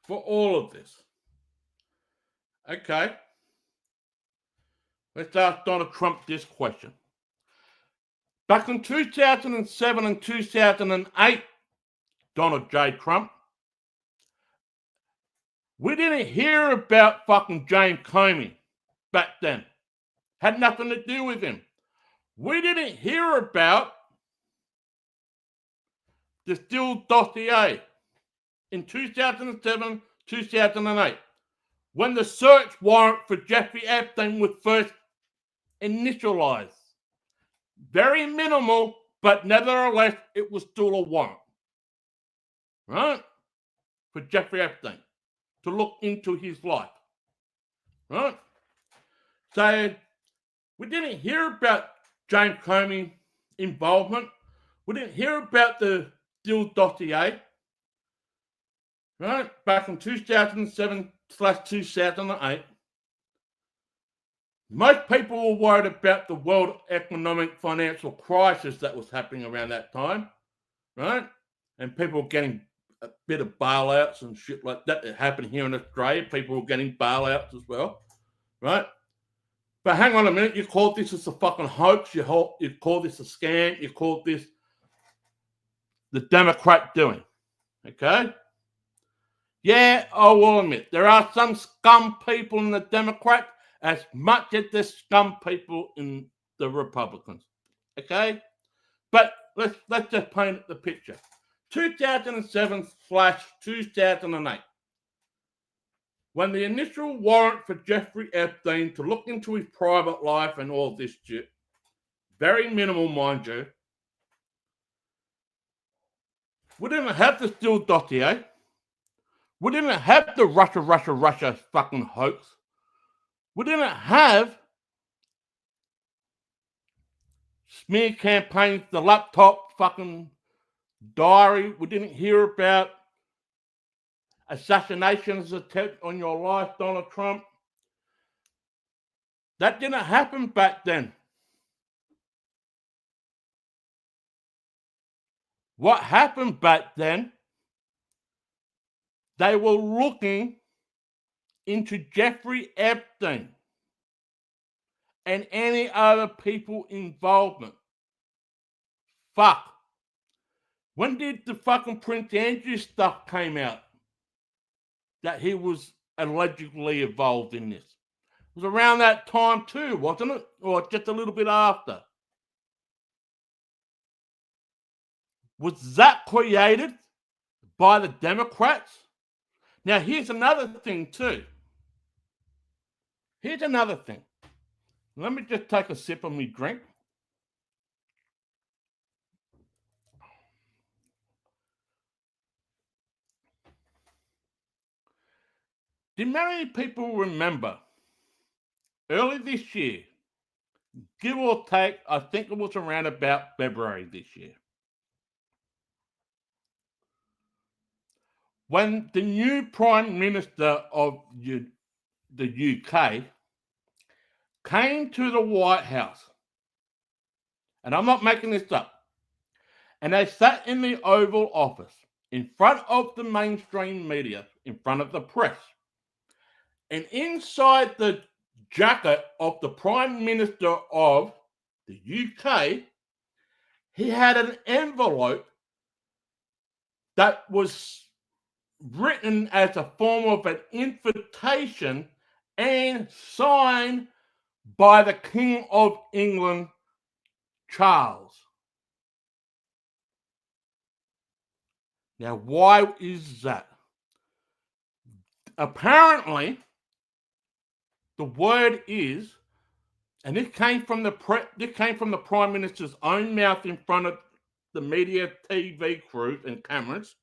For all of this. Okay. Let's ask Donald Trump this question. Back in 2007 and 2008, Donald J. Trump, we didn't hear about fucking James Comey back then. Had nothing to do with him. We didn't hear about the Steele dossier in 2007, 2008, when the search warrant for Jeffrey Epstein was first initialized. Very minimal, but nevertheless, it was still a warrant, right? For Jeffrey Epstein to look into his life, right? So we didn't hear about James Comey involvement. We didn't hear about the Steele dossier, right? Back in 2007/2008. Most people were worried about the world economic financial crisis that was happening around that time, right? And people were getting a bit of bailouts and shit like that. It happened here in Australia. People were getting bailouts as well, right? But hang on a minute. You called this a fucking hoax. You called this a scam. You called this the Democrat doing, okay? Yeah, I will admit, there are some scum people in the Democrats as much as the scum people in the Republicans, okay? But let's just paint the picture. 2007/2008, when the initial warrant for Jeffrey Epstein to look into his private life and all this shit, very minimal, mind you, we didn't have the Steele dossier. We didn't have the Russia fucking hoax. We didn't have smear campaigns, the laptop fucking diary. We didn't hear about assassinations attempt on your life, Donald Trump. That didn't happen back then. What happened back then, they were looking into Jeffrey Epstein and any other people involvement. Fuck. When did the fucking Prince Andrew stuff came out? That he was allegedly involved in this. It was around that time too, wasn't it? Or just a little bit after. Was that created by the Democrats? Now, here's another thing too. Here's another thing. Let me just take a sip of my drink. Do many people remember early this year, give or take, I think it was around about February this year, when the new Prime Minister of the UK came to the White House, and I'm not making this up, and they sat in the Oval Office in front of the mainstream media, in front of the press, and inside the jacket of the Prime Minister of the UK, he had an envelope that was written as a form of an invitation and signed by the King of England, Charles. Now, why is that? Apparently, the word is, and this came from the Prime Minister's own mouth in front of the media, TV crews and cameras.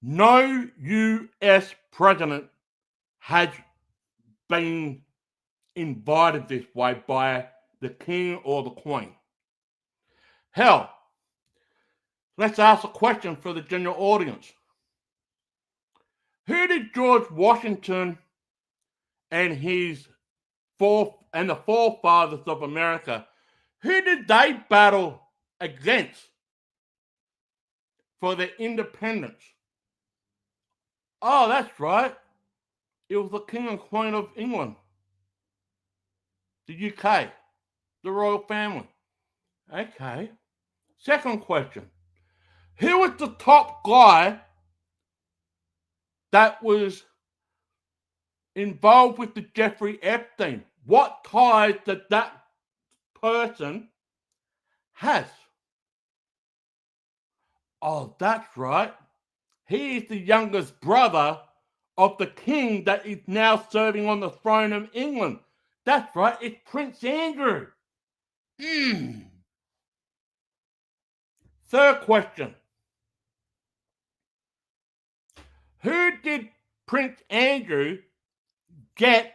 No US president has been invited this way by the king or the queen. Hell, let's ask a question for the general audience. Who did George Washington and the forefathers of America, Who did they battle against for their independence? Oh, that's right. It was the King and Queen of England, the UK, the royal family. Okay. Second question. Who was the top guy that was involved with the Jeffrey Epstein? What ties did that person have? Oh, that's right. He is the youngest brother of the king that is now serving on the throne of England. That's right, it's Prince Andrew. Third question. Who did Prince Andrew get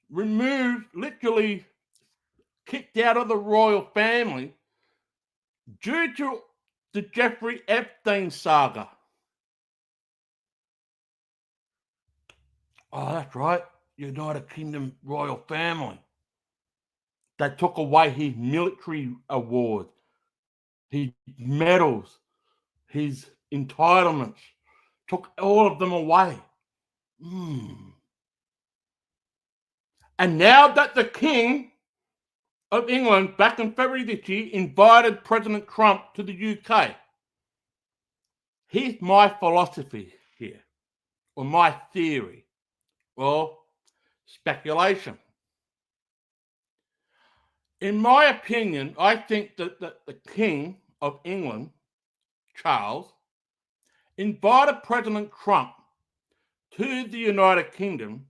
removed, literally kicked out of the royal family due to the Jeffrey Epstein saga? Oh, that's right. United Kingdom royal family. They took away his military awards, his medals, his entitlements, took all of them away. And now that the King of England, back in February this year, invited President Trump to the UK, here's my philosophy here, or my theory, or speculation. In my opinion, I think that the King of England, Charles, invited President Trump to the United Kingdom,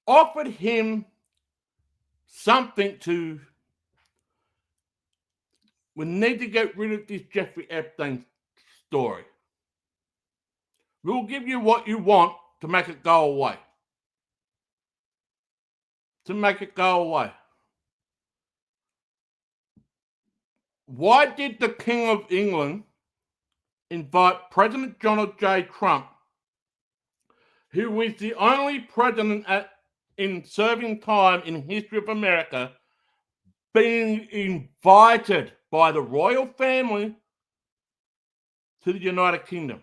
offered him something to, we need to get rid of this Jeffrey Epstein story. We'll give you what you want to make it go away. To make it go away. Why did the King of England invite President Donald J. Trump, who was the only president in serving time in history of America, being invited by the royal family to the United Kingdom?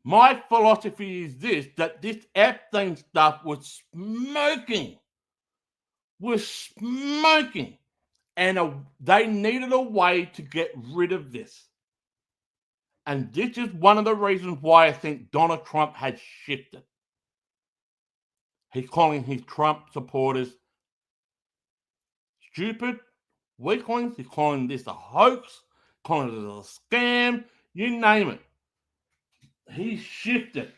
My philosophy is this, that this Epstein stuff was smoking. And they needed a way to get rid of this. And this is one of the reasons why I think Donald Trump has shifted. He's calling his Trump supporters stupid, weaklings. He's calling this a hoax, calling it a scam, you name it. He shifted.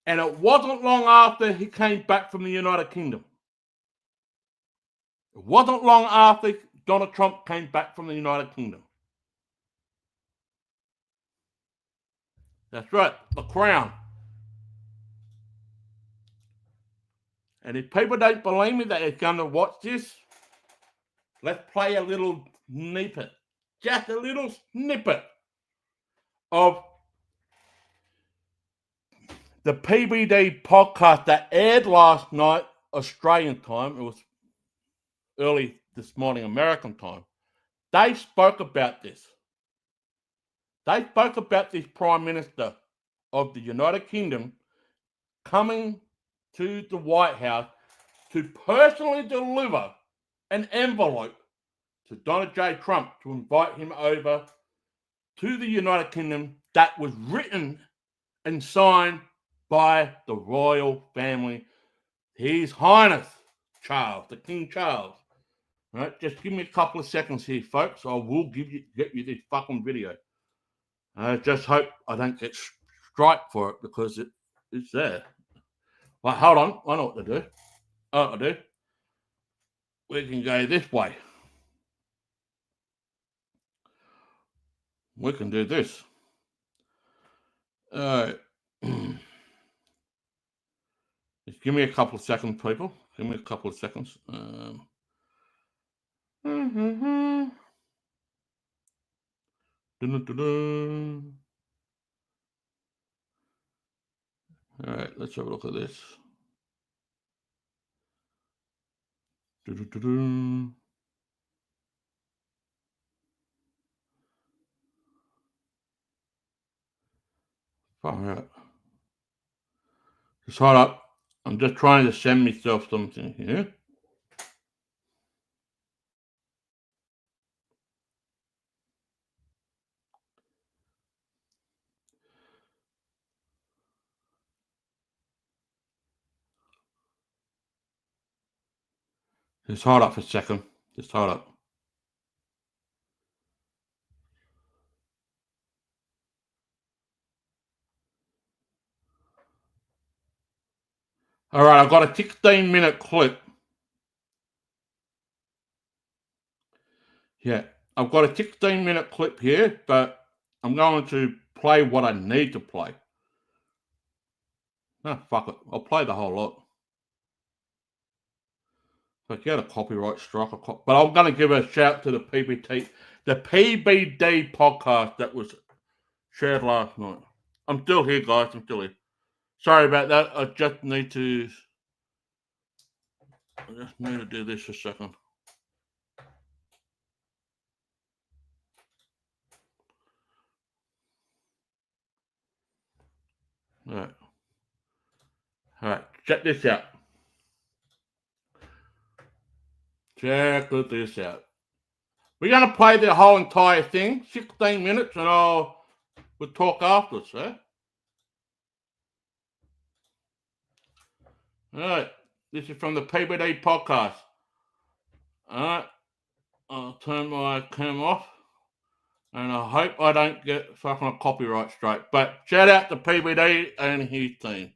And it wasn't long after he came back from the United Kingdom. It wasn't long after Donald Trump came back from the United Kingdom. That's right, the crown. And if people don't believe me that they're going to watch this, let's play a little snippet, just a little snippet of the PBD podcast that aired last night, Australian time. It was early this morning, American time. They spoke about this. They spoke about this Prime Minister of the United Kingdom coming to the White House to personally deliver an envelope to Donald J. Trump to invite him over to the United Kingdom that was written and signed by the royal family, His Highness Charles, the King Charles. All right, just give me a couple of seconds here, folks. I will get you this fucking video. I just hope I don't get strike for it because it's there. Well, hold on. I know what to do. I know what to do. We can go this way. We can do this. Just give me a couple of seconds, people. Give me a couple of seconds. All right, let's have a look at this. Do-do-do-do. Far out. Just hold up. I'm just trying to send myself something here. Just hold up for a second. Just hold up. All right, I've got a 16-minute clip. Yeah, I've got a 16-minute clip here, but I'm going to play what I need to play. No, fuck it. I'll play the whole lot. If I get a copyright strike, but I'm going to give a shout to the PBD podcast that was shared last night. I'm still here, guys. I'm still here. Sorry about that. I just need to do this a second. All right. Check this out. Check this out. We're going to play the whole entire thing, 16 minutes, and we'll talk after, sir. All right. This is from the PBD podcast. All right. I'll turn my camera off. And I hope I don't get fucking a copyright strike. But shout out to PBD and his team.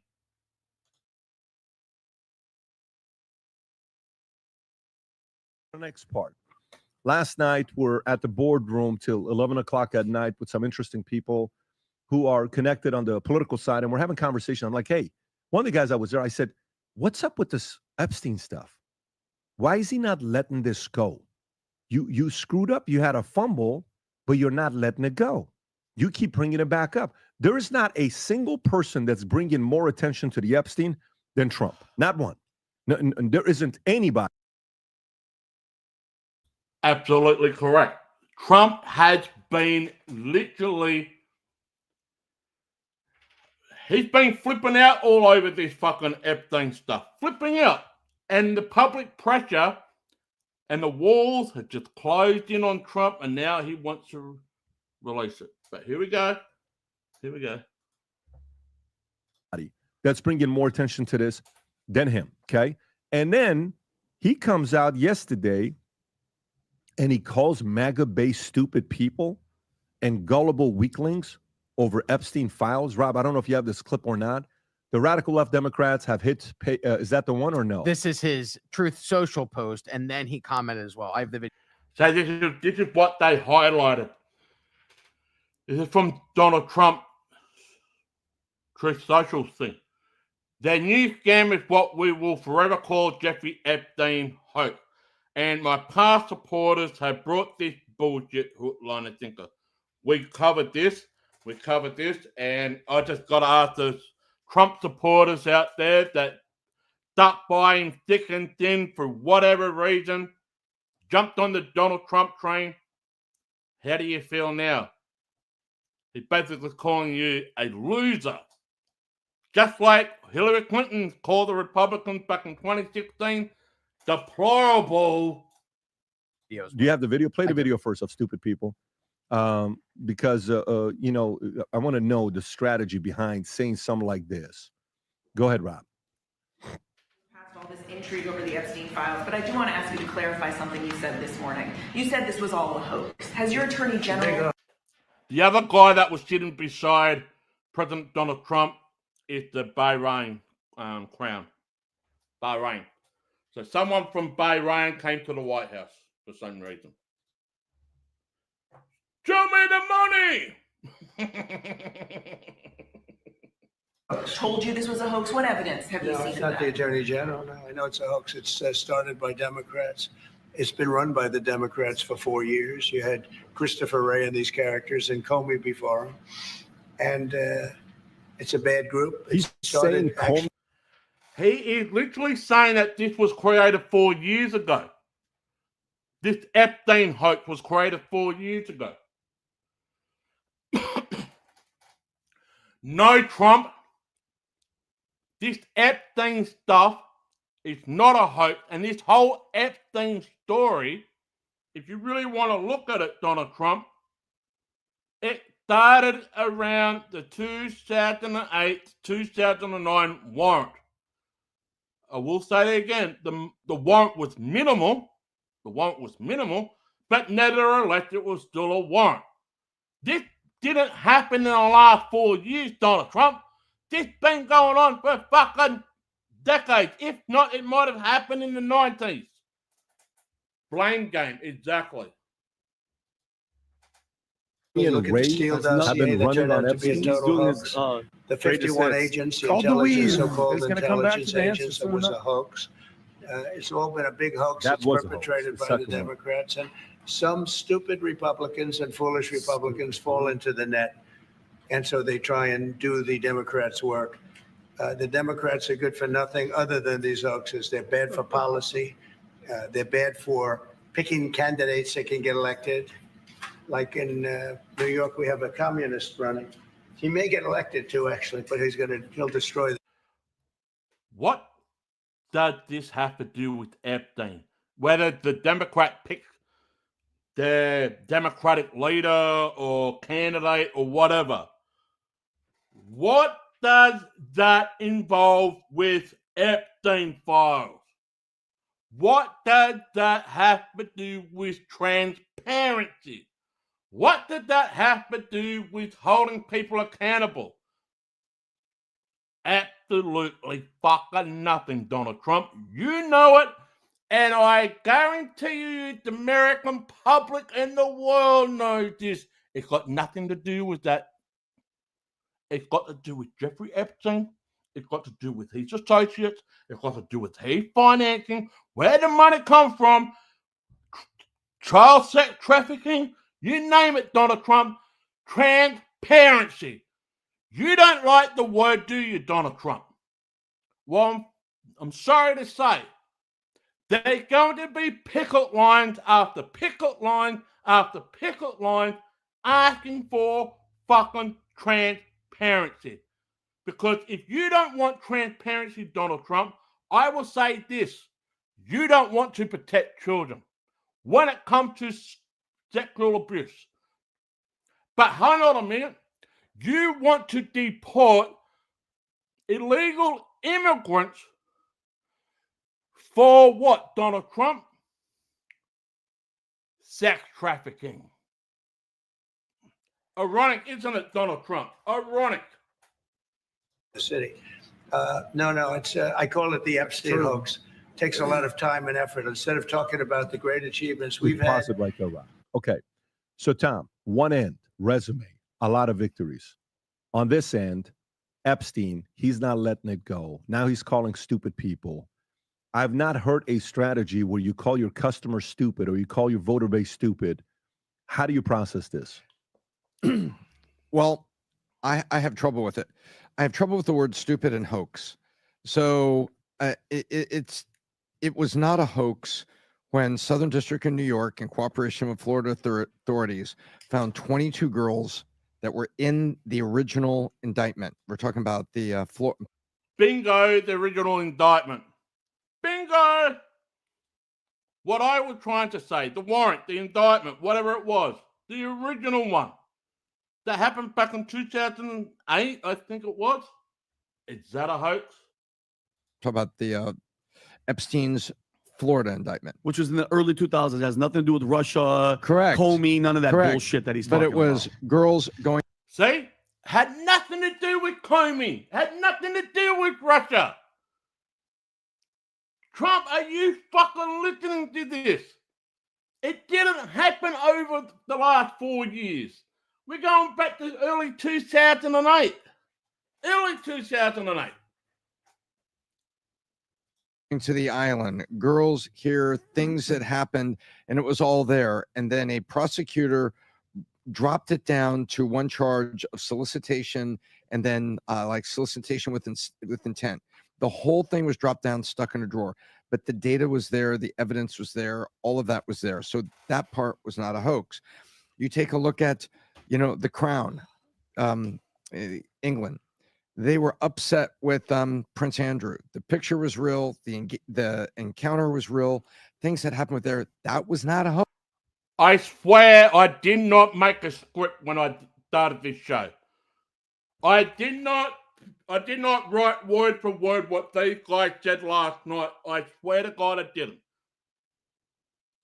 The next part. Last night, we're at the boardroom till 11 o'clock at night with some interesting people who are connected on the political side, and we're having conversation. I'm like, hey, one of the guys I was there, I said, what's up with this Epstein stuff? Why is he not letting this go? You screwed up. You had a fumble, but you're not letting it go. You keep bringing it back up. There is not a single person that's bringing more attention to the Epstein than Trump. Not one. No, there isn't anybody.
Absolutely correct. Trump has been literally, he's been flipping out all over this fucking Epstein stuff. Flipping out. And the public pressure and the walls have just closed in on Trump, and now he wants to release it. But here we go. Here we go.
That's bringing more attention to this than him, okay? And then he comes out yesterday and he calls MAGA-based stupid people and gullible weaklings over Epstein files. Rob, I don't know if you have this clip or not. The radical left Democrats have hit, is that the one or no?
This is his Truth Social post, and then he commented as well. I have the video.
So this is what they highlighted. This is from Donald Trump Truth Social thing. Their new scam is what we will forever call Jeffrey Epstein hoax. And my past supporters have brought this bullshit hook, line, and sinker. We covered this, and I just got to ask the Trump supporters out there that stuck by him thick and thin for whatever reason, jumped on the Donald Trump train. How do you feel now? He's basically calling you a loser. Just like Hillary Clinton called the Republicans back in 2016, deplorable.
Do you have the video? Play the video first of stupid people. Because, you know, I want to know the strategy behind saying something like this. Go ahead, Rob.
All this intrigue over the Epstein files, but I do want to ask you to clarify something you said this morning. You said this was all a hoax. Has your attorney general...
The other guy that was sitting beside President Donald Trump is the Bahrain crown. Bahrain. So someone from Bahrain came to the White House for some reason. Show me the money!
Told you this was a hoax. What evidence have you seen?
No, it's
of
not
that?
the Attorney General. No, I know it's a hoax. It's started by Democrats. It's been run by the Democrats for 4 years. You had Christopher Wray and these characters and Comey before him. And It's a bad group. It
He's
started
saying Comey.
He is literally saying that this was created 4 years ago. This Epstein hoax was created 4 years ago. No, Trump. This Epstein stuff is not a hoax. And this whole Epstein story, if you really want to look at it, Donald Trump, it started around the 2008-2009 warrant. I will say it again, the warrant was minimal. The warrant was minimal, but nevertheless, it was still a warrant. This didn't happen in the last 4 years, Donald Trump. This been going on for fucking decades. If not, it might have happened in the 90s. Blame game, exactly.
Look at the Steele dossier that turned out to be a total hoax. The 51 agents, the intelligence, so-called intelligence agents, it was a hoax. It's all been a big hoax. It's perpetrated by the Democrats. And some stupid Republicans and foolish Republicans fall into the net. And so they try and do the Democrats' work. The Democrats are good for nothing other than these hoaxes. They're bad for policy. They're bad for picking candidates that can get elected. Like in New York, we have a communist running. He may get elected too, actually, but he'll destroy them.
What does this have to do with Epstein? Whether the Democrat picks their Democratic leader or candidate or whatever. What does that involve with Epstein files? What does that have to do with transparency? What did that have to do with holding people accountable? Absolutely fucking nothing, Donald Trump. You know it, and I guarantee you the American public and the world knows this. It's got nothing to do with that. It's got to do with Jeffrey Epstein. It's got to do with his associates. It's got to do with his financing, where the money comes from, child sex trafficking, you name it, Donald Trump. Transparency. You don't like the word, do you, Donald Trump? Well, I'm sorry to say, there's going to be picket lines after picket line after picket line asking for fucking transparency. Because if you don't want transparency, Donald Trump, I will say this. You don't want to protect children when it comes to sexual abuse. But hold on a minute. You want to deport illegal immigrants for what, Donald Trump? Sex trafficking. Ironic, isn't it, Donald Trump? Ironic.
The city. No, it's I call it the Epstein hoax. It takes a lot of time and effort. Instead of talking about the great achievements we've had.
Right there, Rob. Okay. So, Tom, one end, resume, a lot of victories. On this end, Epstein, he's not letting it go. Now he's calling stupid people. I've not heard a strategy where you call your customers stupid or you call your voter base stupid. How do you process this?
Well, I have trouble with it. I have trouble with the word stupid and hoax. So it was not a hoax when Southern District in New York, in cooperation with Florida authorities, found 22 girls that were in the original indictment. We're talking about the
Bingo, the original indictment. Bingo! What I was trying to say, the warrant, the indictment, whatever it was, the original one that happened back in 2008, I think it was. Is that a hoax?
Talk about the Epstein's Florida indictment,
which was in the early 2000s. It has nothing to do with Russia,
correct?
Comey, none of that bullshit that he's talking about.
But it was girls going.
See? Had nothing to do with Comey. Had nothing to do with Russia. Trump, are you fucking listening to this? It didn't happen over the last 4 years. We're going back to early 2008. Early 2008.
To the island, girls hear things that happened, and it was all there. And then a prosecutor dropped it down to one charge of solicitation and then like solicitation with intent. The whole thing was dropped down, stuck in a drawer. But the data was there, the evidence was there, all of that was there. So that part was not a hoax. You take a look at, the Crown, England. They were upset with Prince Andrew. The picture was real. The encounter was real. Things that happened with there. That was not a hoax.
I swear I did not make a script when I started this show. I did not write word for word what these guys said last night. I swear to God I didn't.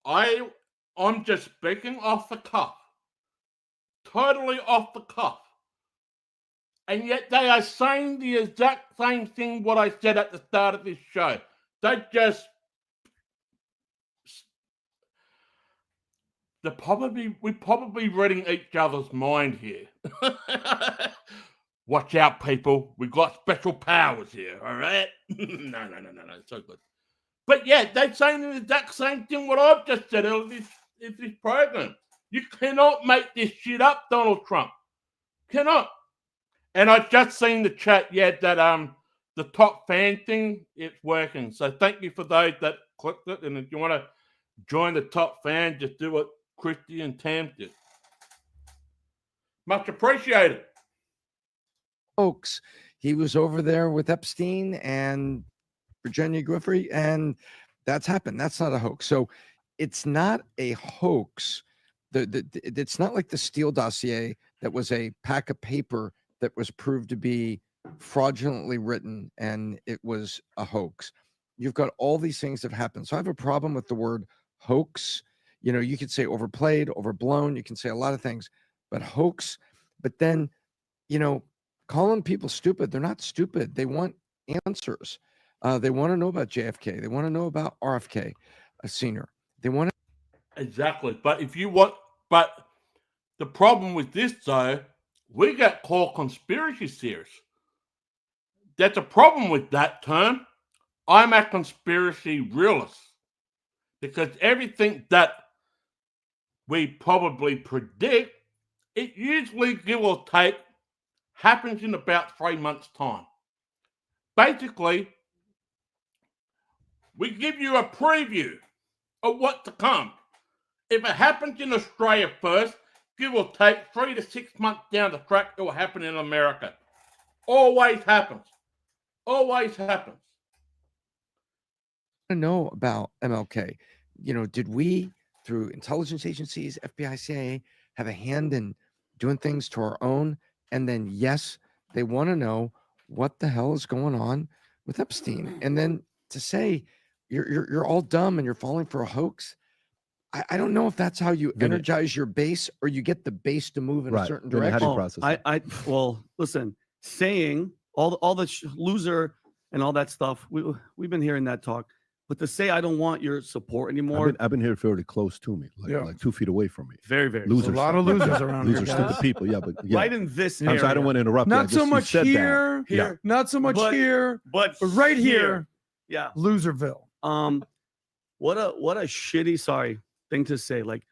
I'm just speaking off the cuff. Totally off the cuff. And yet they are saying the exact same thing what I said at the start of this show. We're probably reading each other's mind here. Watch out, people. We've got special powers here, all right? No. It's so good. But yeah, they're saying the exact same thing what I've just said earlier in this program. You cannot make this shit up, Donald Trump. Cannot. And I just seen the chat, that the top fan thing, it's working. So thank you for those that clicked it. And if you want to join the top fan, just do what Christy and Tam did. Much appreciated.
Folks, he was over there with Epstein and Virginia Giuffre, and that's happened. That's not a hoax. So it's not a hoax. It's not like the Steele dossier that was a pack of paper that was proved to be fraudulently written and it was a hoax. You've got all these things that happen. So I have a problem with the word hoax. You could say overplayed, overblown. You can say a lot of things, but hoax. But then, calling people stupid, they're not stupid. They want answers. They want to know about JFK. They want to know about RFK Sr. They want to.
Exactly. But the problem with this, though, we get called conspiracy theorists. That's a problem with that term. I'm a conspiracy realist because everything that we probably predict, it usually, give or take, happens in about 3 months' time. Basically, we give you a preview of what to come. If it happens in Australia first, give or take 3 to 6 months down the track, it will happen in America. Always happens. Always happens.
I know about MLK. Did we, through intelligence agencies, FBI, CIA, have a hand in doing things to our own? And then, yes, they want to know what the hell is going on with Epstein. And then to say you're all dumb and you're falling for a hoax. I don't know if that's how you energize your base or you get the base to move in a certain direction.
How do you process it?
Well, listen, saying all the loser and all that stuff, we've been hearing that talk. But to say I don't want your support anymore,
I've been here fairly close to me, like 2 feet away from me.
Very, very
losers.
A lot of losers around here.
Losers, stupid people. Yeah, but
right in this area.
I don't want to interrupt.
Not so much here.
Yeah.
Not so much here.
But
right here.
Yeah.
Loserville.
What a shitty thing to say. Like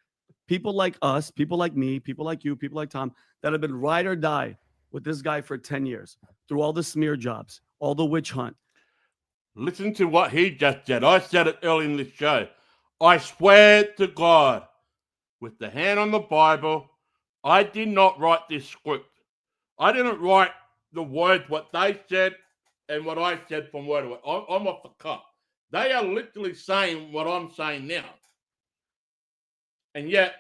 people like us, people like me, people like you, people like Tom that have been ride or die with this guy for 10 years through all the smear jobs, all the witch hunt.
Listen to what he just said. I said it early in the show. I swear to God, with the hand on the Bible, I did not write this script. I didn't write the words what they said and what I said from word to word. I'm off the cuff. They are literally saying what I'm saying now. And yet,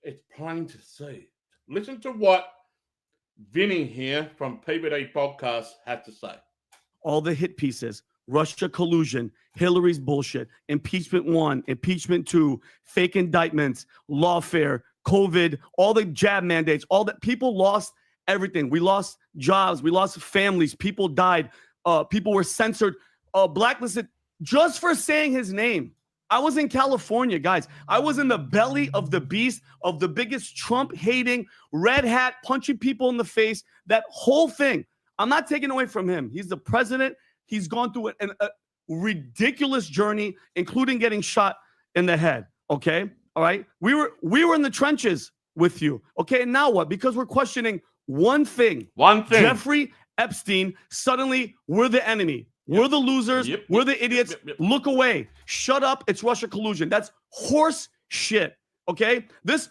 it's plain to see. Listen to what Vinny here from PBD Podcast had to say.
All the hit pieces, Russia collusion, Hillary's bullshit, impeachment 1, impeachment 2, fake indictments, lawfare, COVID, all the jab mandates, all that. People lost everything. We lost jobs. We lost families. People died. People were censored, blacklisted just for saying his name. I was in California, guys. I was in the belly of the beast, of the biggest Trump-hating, red hat, punching people in the face, that whole thing. I'm not taking away from him. He's the president. He's gone through a ridiculous journey, including getting shot in the head, okay? All right? We were in the trenches with you, okay? And now what? Because we're questioning one thing.
One thing.
Jeffrey Epstein, suddenly we're the enemy. We're the losers. We're the idiots. Look away. Shut up. It's Russia collusion. That's horse shit. Okay? This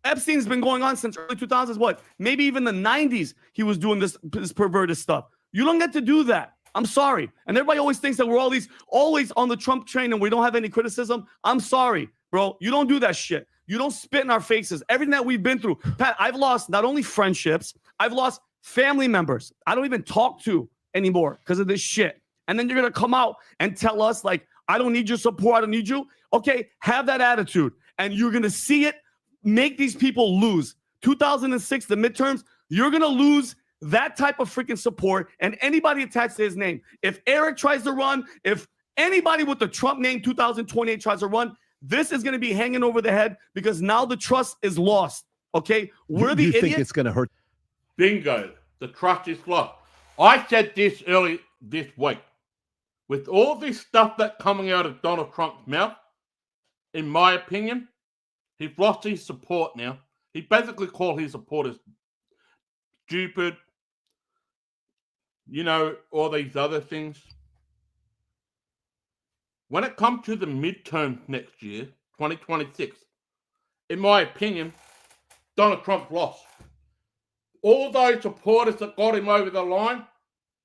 Epstein's been going on since early 2000s. What? Maybe even the 90s he was doing this perverted stuff. You don't get to do that. I'm sorry. And everybody always thinks that we're always on the Trump train and we don't have any criticism. I'm sorry, bro. You don't do that shit. You don't spit in our faces. Everything that we've been through. Pat, I've lost not only friendships, I've lost family members I don't even talk to anymore because of this shit. And then you're going to come out and tell us, like, I don't need your support. I don't need you. Okay, have that attitude. And you're going to see it make these people lose. 2006, the midterms, you're going to lose that type of freaking support and anybody attached to his name. If Eric tries to run, if anybody with the Trump name 2028 tries to run, this is going to be hanging over the head because now the trust is lost. Okay? We're the
You
idiots.
think it's going to hurt?
Bingo. The trust is lost. I said this early this week. With all this stuff that's coming out of Donald Trump's mouth, in my opinion, he's lost his support now. He basically called his supporters stupid, all these other things. When it comes to the midterm next year, 2026, in my opinion, Donald Trump's lost. All those supporters that got him over the line,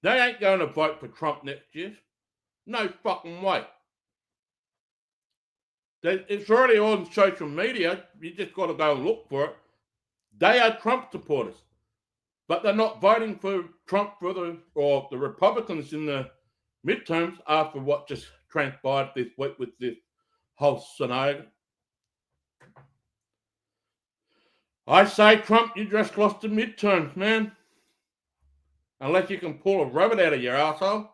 they ain't going to vote for Trump next year. No fucking way. It's already on social media. You just got to go and look for it. They are Trump supporters. But they're not voting for Trump or the Republicans in the midterms after what just transpired this week with this whole scenario. I say, Trump, you just lost the midterms, man. Unless you can pull a rabbit out of your asshole.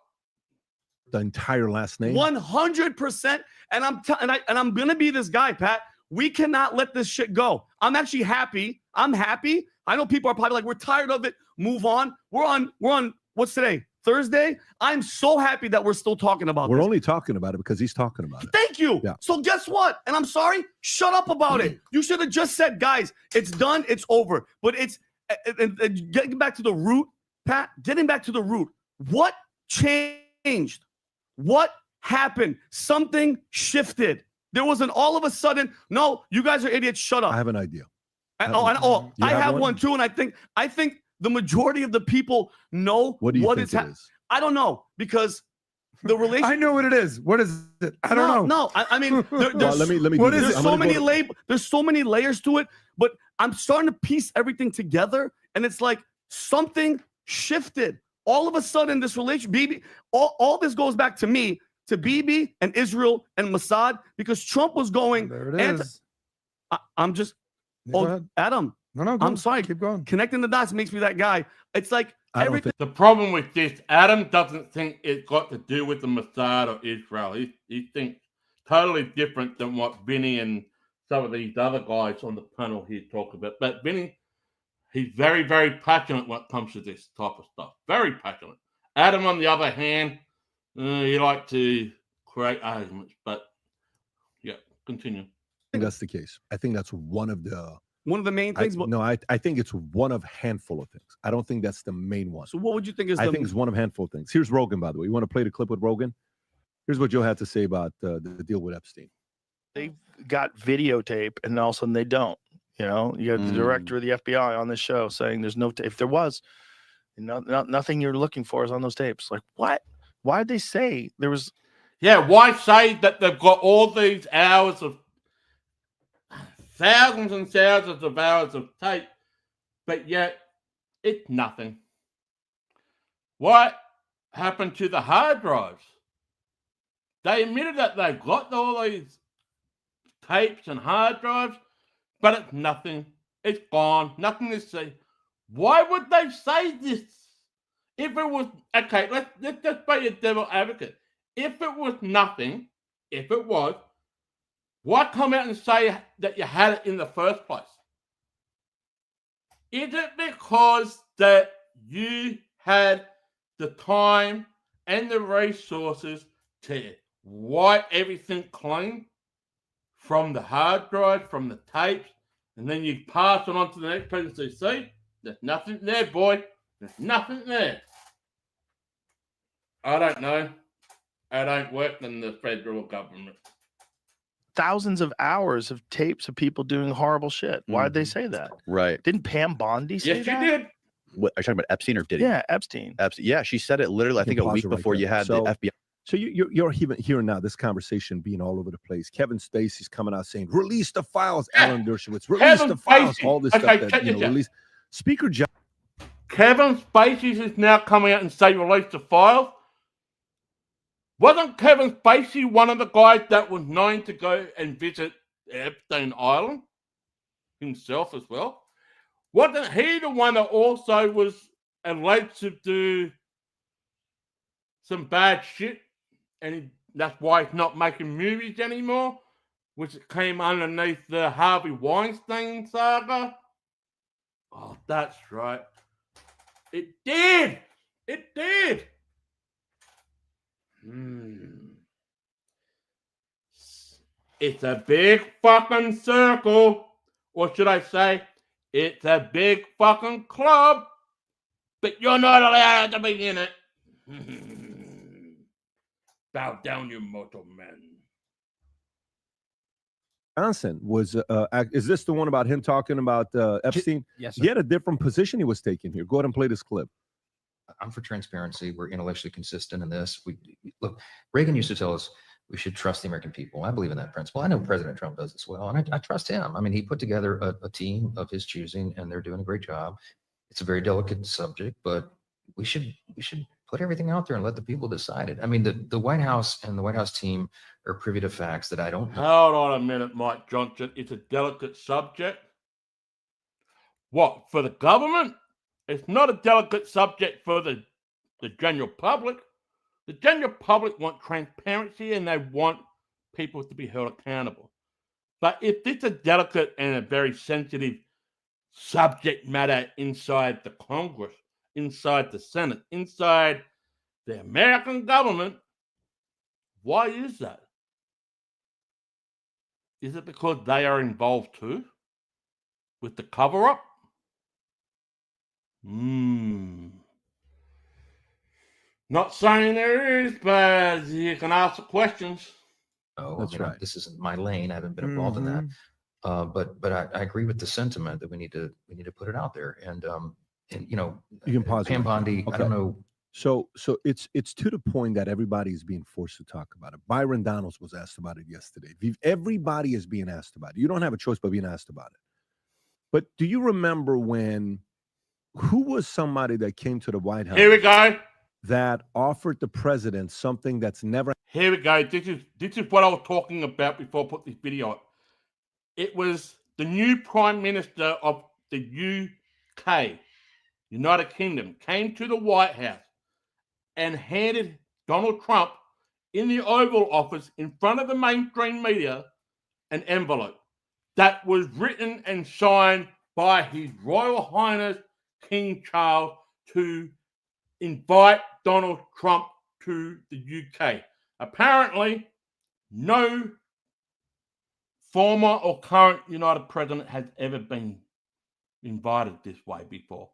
The entire last name?
100%. And I'm gonna be this guy, Pat. We cannot let this shit go. I'm actually happy. I'm happy. I know people are probably like, we're tired of it. Move on. We're on what's today? Thursday. I'm so happy that we're still talking about
We're
this.
only talking about it because he's talking about it.
Thank you.
Yeah.
So guess what? And I'm sorry, shut up about it. You should have just said, guys, it's done, it's over. But it's getting back to the root, Pat, getting back to the root. What changed? What happened? Something shifted. There wasn't all of a sudden, no, you guys are idiots, shut up.
I have an idea.
I have one too, and I think the majority of the people know
What do you think
is.
it is?
I don't know because the relationship.
I know what it is. What is it? I don't know.
No, I mean, there's,
Let me
What
do
is
this.
there's so many there's so many layers to it, but I'm starting to piece everything together, and it's like something shifted. All of a sudden, this relationship, Bibi, all this goes back to me, to Bibi and Israel and Mossad, because Trump was going.
There it is.
I'm just.
Go ahead.
Adam.
No,
I'm sorry.
Keep going.
Connecting the dots makes me that guy. It's like
I don't
everything.
think-
The problem with this, Adam doesn't think it's got to do with the Mossad or Israel. He thinks totally different than what Vinny and some of these other guys on the panel here talk about. But Vinny, he's very, very passionate when it comes to this type of stuff. Very passionate. Adam, on the other hand, he likes to create arguments. But, yeah, continue.
I think that's the case. I think that's one of the
main things.
I think it's one of a handful of things. I don't think that's the main one.
So what would you think is
I think it's one of a handful of things. Here's Rogan, by the way. You want to play the clip with Rogan? Here's what Joe had to say about the deal with Epstein.
They've got videotape, and all of a sudden they don't. You know, you have the director of the FBI on this show saying there's no if there was, nothing you're looking for is on those tapes. Like, what? Why did they say there was?
Yeah, why say that they've got all these hours of thousands and thousands of hours of tape, but yet it's nothing? What happened to the hard drives? They admitted that they've got all these tapes and hard drives, but it's nothing. It's gone. Nothing to see. Why would they say this? If it was, okay, let's just play a devil advocate. If it was nothing, why come out and say that you had it in the first place? Is it because that you had the time and the resources to wipe everything clean from the hard drive, from the tapes, and then you pass it on to the next person to see? There's nothing there, boy. There's nothing there. I don't know. I don't work in the federal government.
Thousands of hours of tapes of people doing horrible shit. Why did they say that?
Right.
Didn't Pam Bondi say
Yes,
that?
she did.
What, are you talking about Epstein or Diddy?
Yeah, Epstein.
Epstein. Yeah, she said it literally, I think a week before you had the FBI.
So you're even hearing now this conversation being all over the place. Kevin Spacey's coming out saying, "Release the files." Alan Dershowitz, "Release the files." All this stuff that release. Speaker John.
Kevin Spacey is now coming out and say release the files. Wasn't Kevin Spacey one of the guys that was known to go and visit Epstein Island himself as well? Wasn't he the one that also was alleged to do some bad shit? And that's why he's not making movies anymore, which came underneath the Harvey Weinstein saga. Oh, that's right. It did. It did. It's a big fucking circle. Or should I say, it's a big fucking club, but you're not allowed to be in it. Bow down, you mortal men.
Johnson was, is this the one about him talking about Epstein?
Yes, sir.
He had a different position he was taking here. Go ahead and play this clip.
I'm for transparency. We're intellectually consistent in this. Look, Reagan used to tell us we should trust the American people. I believe in that principle. I know President Trump does as well, and I trust him. I mean, he put together a team of his choosing, and they're doing a great job. It's a very delicate subject, but we should put everything out there and let the people decide it. I mean, the White House and the White House team are privy to facts that I don't know.
Hold on a minute, Mike Johnson. It's a delicate subject. What, for the government? It's not a delicate subject for the general public. The general public want transparency and they want people to be held accountable. But if it's a delicate and a very sensitive subject matter inside the Congress, inside the Senate, inside the American government, why is that? Is it because they are involved too with the cover-up? Not saying there is, but you can ask the questions.
Oh,
That's right.
This isn't my lane. I haven't been involved in that. But I agree with the sentiment that we need to put it out there. And you know,
You can pause.
Pam Bondi, I don't know.
So it's to the point that everybody is being forced to talk about it. Byron Donalds was asked about it yesterday. Everybody is being asked about it. You don't have a choice but being asked about it. But do you remember who was somebody that came to the White House?
Here we go.
That offered the president something that's never.
Here we go. This is what I was talking about before I put this video up. It was the new Prime Minister of the UK, United Kingdom, came to the White House and handed Donald Trump in the Oval Office in front of the mainstream media an envelope that was written and signed by His Royal Highness King Charles to invite Donald Trump to the UK. Apparently, no former or current United president has ever been invited this way before.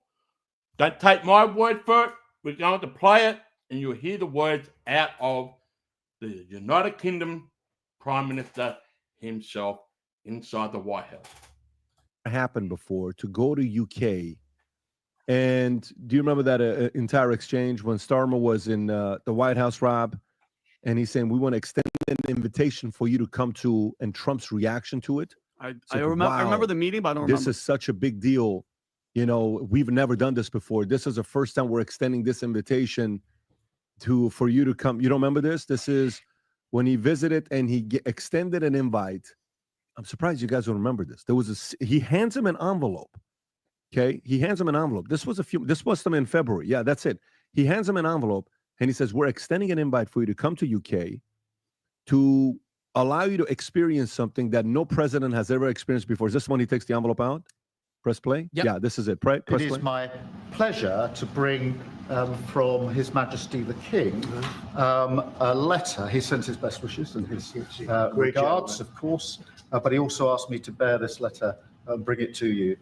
Don't take my word for it. We're going to play it, and you'll hear the words out of the United Kingdom Prime Minister himself inside the White House.
Happened before to go to UK. And do you remember that entire exchange when Starmer was in the White House, Rob? And he's saying, we want to extend an invitation for you to come to, and Trump's reaction to it.
I remember the meeting, but I don't remember.
This is such a big deal. You know, we've never done this before. This is the first time we're extending this invitation for you to come. You don't remember this? This is when he visited and he extended an invite. I'm surprised you guys don't remember this. He hands him an envelope. Okay, he hands him an envelope. This was in February. Yeah, that's it. He hands him an envelope and he says, we're extending an invite for you to come to UK to allow you to experience something that no president has ever experienced before. Is this when he takes the envelope out? Press play. Yep. Yeah, this is it. Press
play. It is my pleasure to bring from His Majesty the King a letter. He sends his best wishes and his regards, of course, but he also asked me to bear this letter and bring it to you.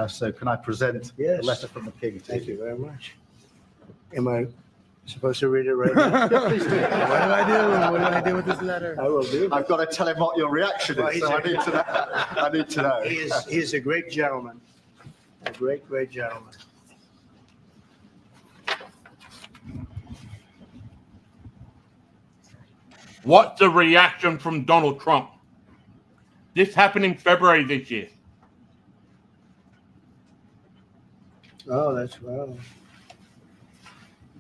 So can I present
Yes.
the letter from the king to
Thank you very much. Am I supposed to read it right now?
Yeah, please do.
What do I do? What do I do with this letter?
I will do.
I've got to tell him what your reaction
Well,
is,
he's
so
a-
I need to know. I need to know.
He is a great gentleman, a great, great gentleman.
What's the reaction from Donald Trump? This happened in February this year.
Oh, that's well.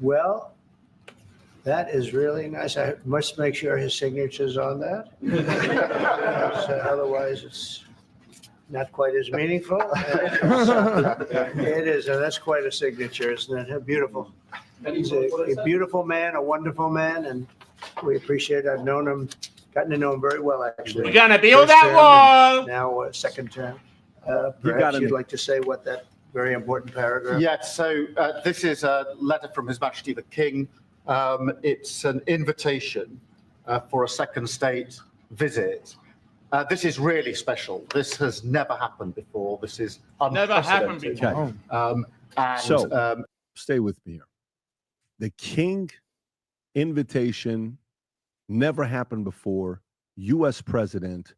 Well, that is really nice. I must make sure his signature's on that. So otherwise, it's not quite as meaningful. It is, and that's quite a signature, isn't it? Beautiful. He's a beautiful man, a wonderful man, and we appreciate it. I've known him, gotten to know him very well, actually.
We're gonna build
First
that
term
wall.
and now second term.
got
Perhaps
him.
you'd like to say what that very important paragraph.
Yes, so this is a letter from His Majesty the King. It's an invitation for a second state visit. This is really special. This has never happened before. This is
Never happened
unprecedented.
before.
And
So, stay with me here. The king invitation never happened before. U.S. president,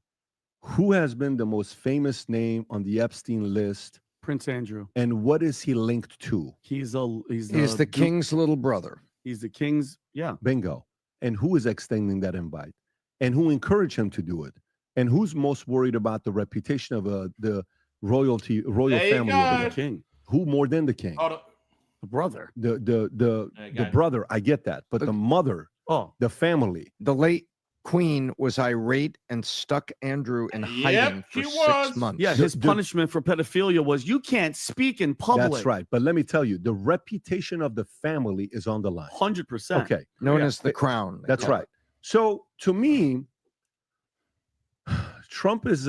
who has been the most famous name on the Epstein list,
Prince Andrew.
and what is he linked to?
He's
He's the king's little brother.
He's the king's. Yeah.
Bingo. And who is extending that invite? And who encouraged him to do it? And who's most worried about the reputation of the royal
There you
family?
go.
over
The
there?
king.
Who more than the king?
Hold on.
The brother.
The
There you go.
brother, I get that, but the mother,
Oh,
the family.
The late queen was irate and stuck Andrew in hiding for
she
6
was.
months.
yeah. His punishment for pedophilia was you can't speak in public.
That's right. But let me tell you, the reputation of the family is on the line.
100%.
Okay,
known
Yeah.
as the crown. they
that's
call it.
right. So to me, Trump is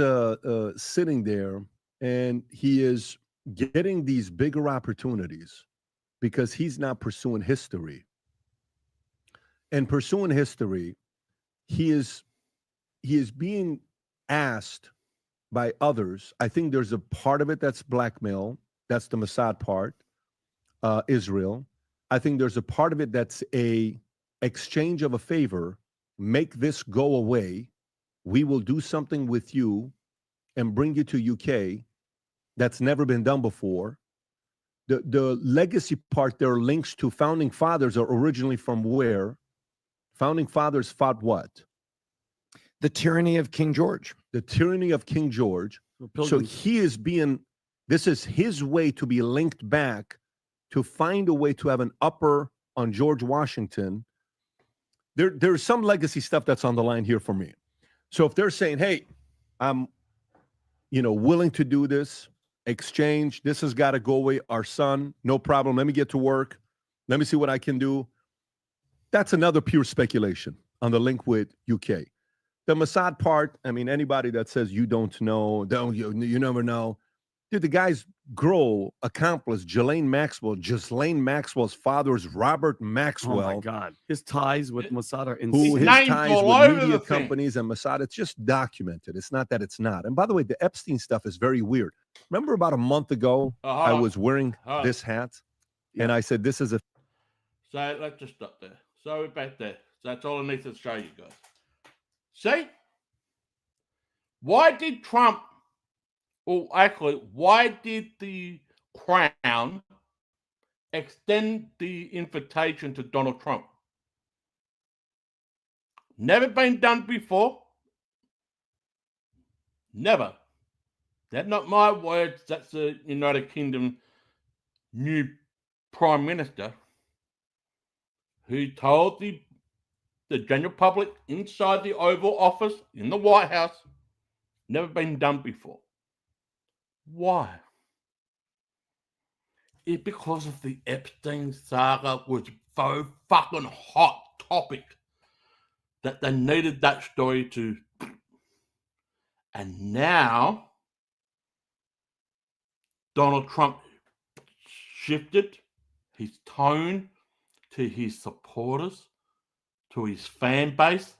sitting there and he is getting these bigger opportunities because he's not pursuing history. And pursuing history, he is being asked by others. I think there's a part of it that's blackmail. That's the Mossad part, Israel. I think there's a part of it that's a exchange of a favor. Make this go away. We will do something with you and bring you to UK that's never been done before. The legacy part, there are links to founding fathers are originally from where? Founding fathers fought what?
The tyranny of King George.
The tyranny of King George. So
Pilgrims.
he is being, this is his way to be linked back to find a way to have an upper on George Washington. There's some legacy stuff that's on the line here for me. So if they're saying, hey, I'm, willing to do this, exchange, this has got to go away, our son, no problem. Let me get to work. Let me see what I can do. That's another pure speculation on the link with UK. The Mossad part, I mean, anybody that says you don't know, you never know. Dude, the guy's girl accomplice, Ghislaine Maxwell's father is Robert Maxwell.
Oh my God. His ties with Mossad are
Who
insane.
his
name's
ties
all
with
over
media
the thing.
companies and Mossad. It's just documented. It's not that it's not. And by the way, the Epstein stuff is very weird. Remember about a month ago, I was wearing this hat, and I said, this is a...
So let's just stop there. So we're back there. So that's all I need to show you guys. See? Why did Trump, or actually, why did the Crown extend the invitation to Donald Trump? Never been done before. Never. That's not my words. That's the United Kingdom new Prime Minister who told the general public inside the Oval Office in the White House, never been done before. Why? It's because of the Epstein saga was so fucking hot topic that they needed that story to. And now Donald Trump shifted his tone to his supporters, to his fan base,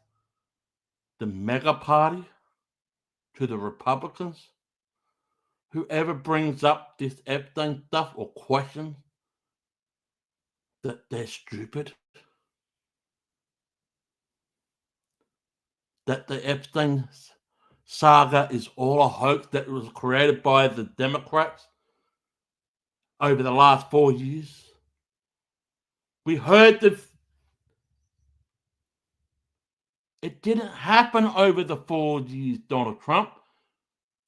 the mega party, to the Republicans, whoever brings up this Epstein stuff or questions that they're stupid, that the Epstein saga is all a hoax that was created by the Democrats over the last 4 years. We heard it didn't happen over the 4 years, Donald Trump.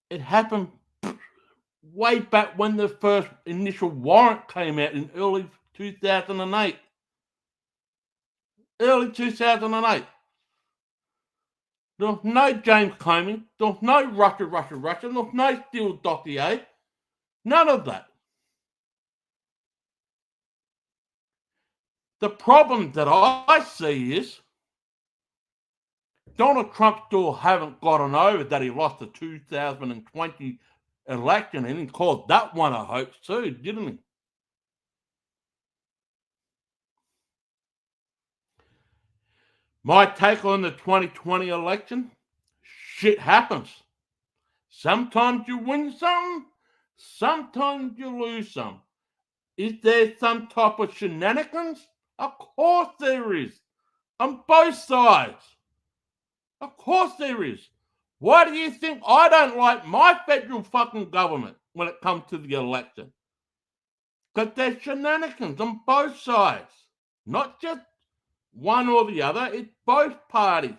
It happened way back when the first initial warrant came out in early 2008. Early 2008. There was no James Comey. There was no Russia. There was no Steele dossier. None of that. The problem that I see is Donald Trump still haven't gotten over that he lost the 2020 election, and he called that one a hoax too, didn't he? My take on the 2020 election, shit happens. Sometimes you win some, sometimes you lose some. Is there some type of shenanigans? Of course there is. On both sides. Of course there is. Why do you think I don't like my federal fucking government when it comes to the election? Because there's shenanigans on both sides. Not just one or the other, it's both parties.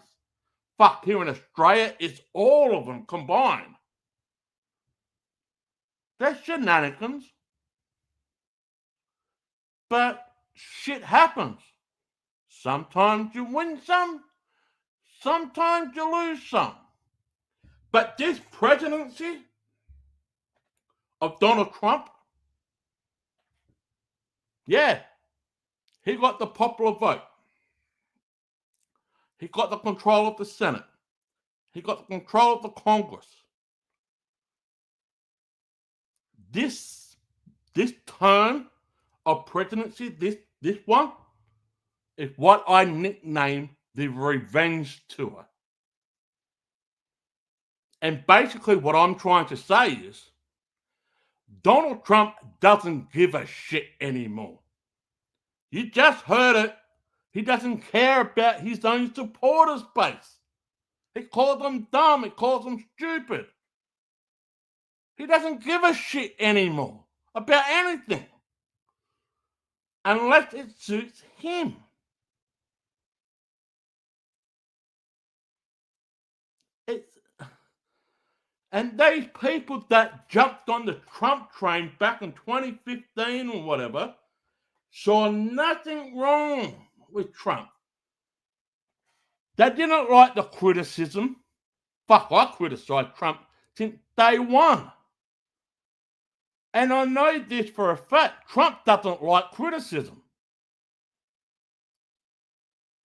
Fuck, here in Australia, it's all of them combined. There's shenanigans. But shit happens. Sometimes you win some, sometimes you lose some. But this presidency of Donald Trump, yeah, he got the popular vote. He got the control of the Senate. He got the control of the Congress. This term of presidency, this one, is what I nickname the revenge tour. And basically what I'm trying to say is Donald Trump doesn't give a shit anymore. You just heard it. He doesn't care about his own supporters base. He calls them dumb. He calls them stupid. He doesn't give a shit anymore about anything unless it suits him. And these people that jumped on the Trump train back in 2015 or whatever saw nothing wrong with Trump. They didn't like the criticism. Fuck, I criticized Trump since day one. And I know this for a fact. Trump doesn't like criticism.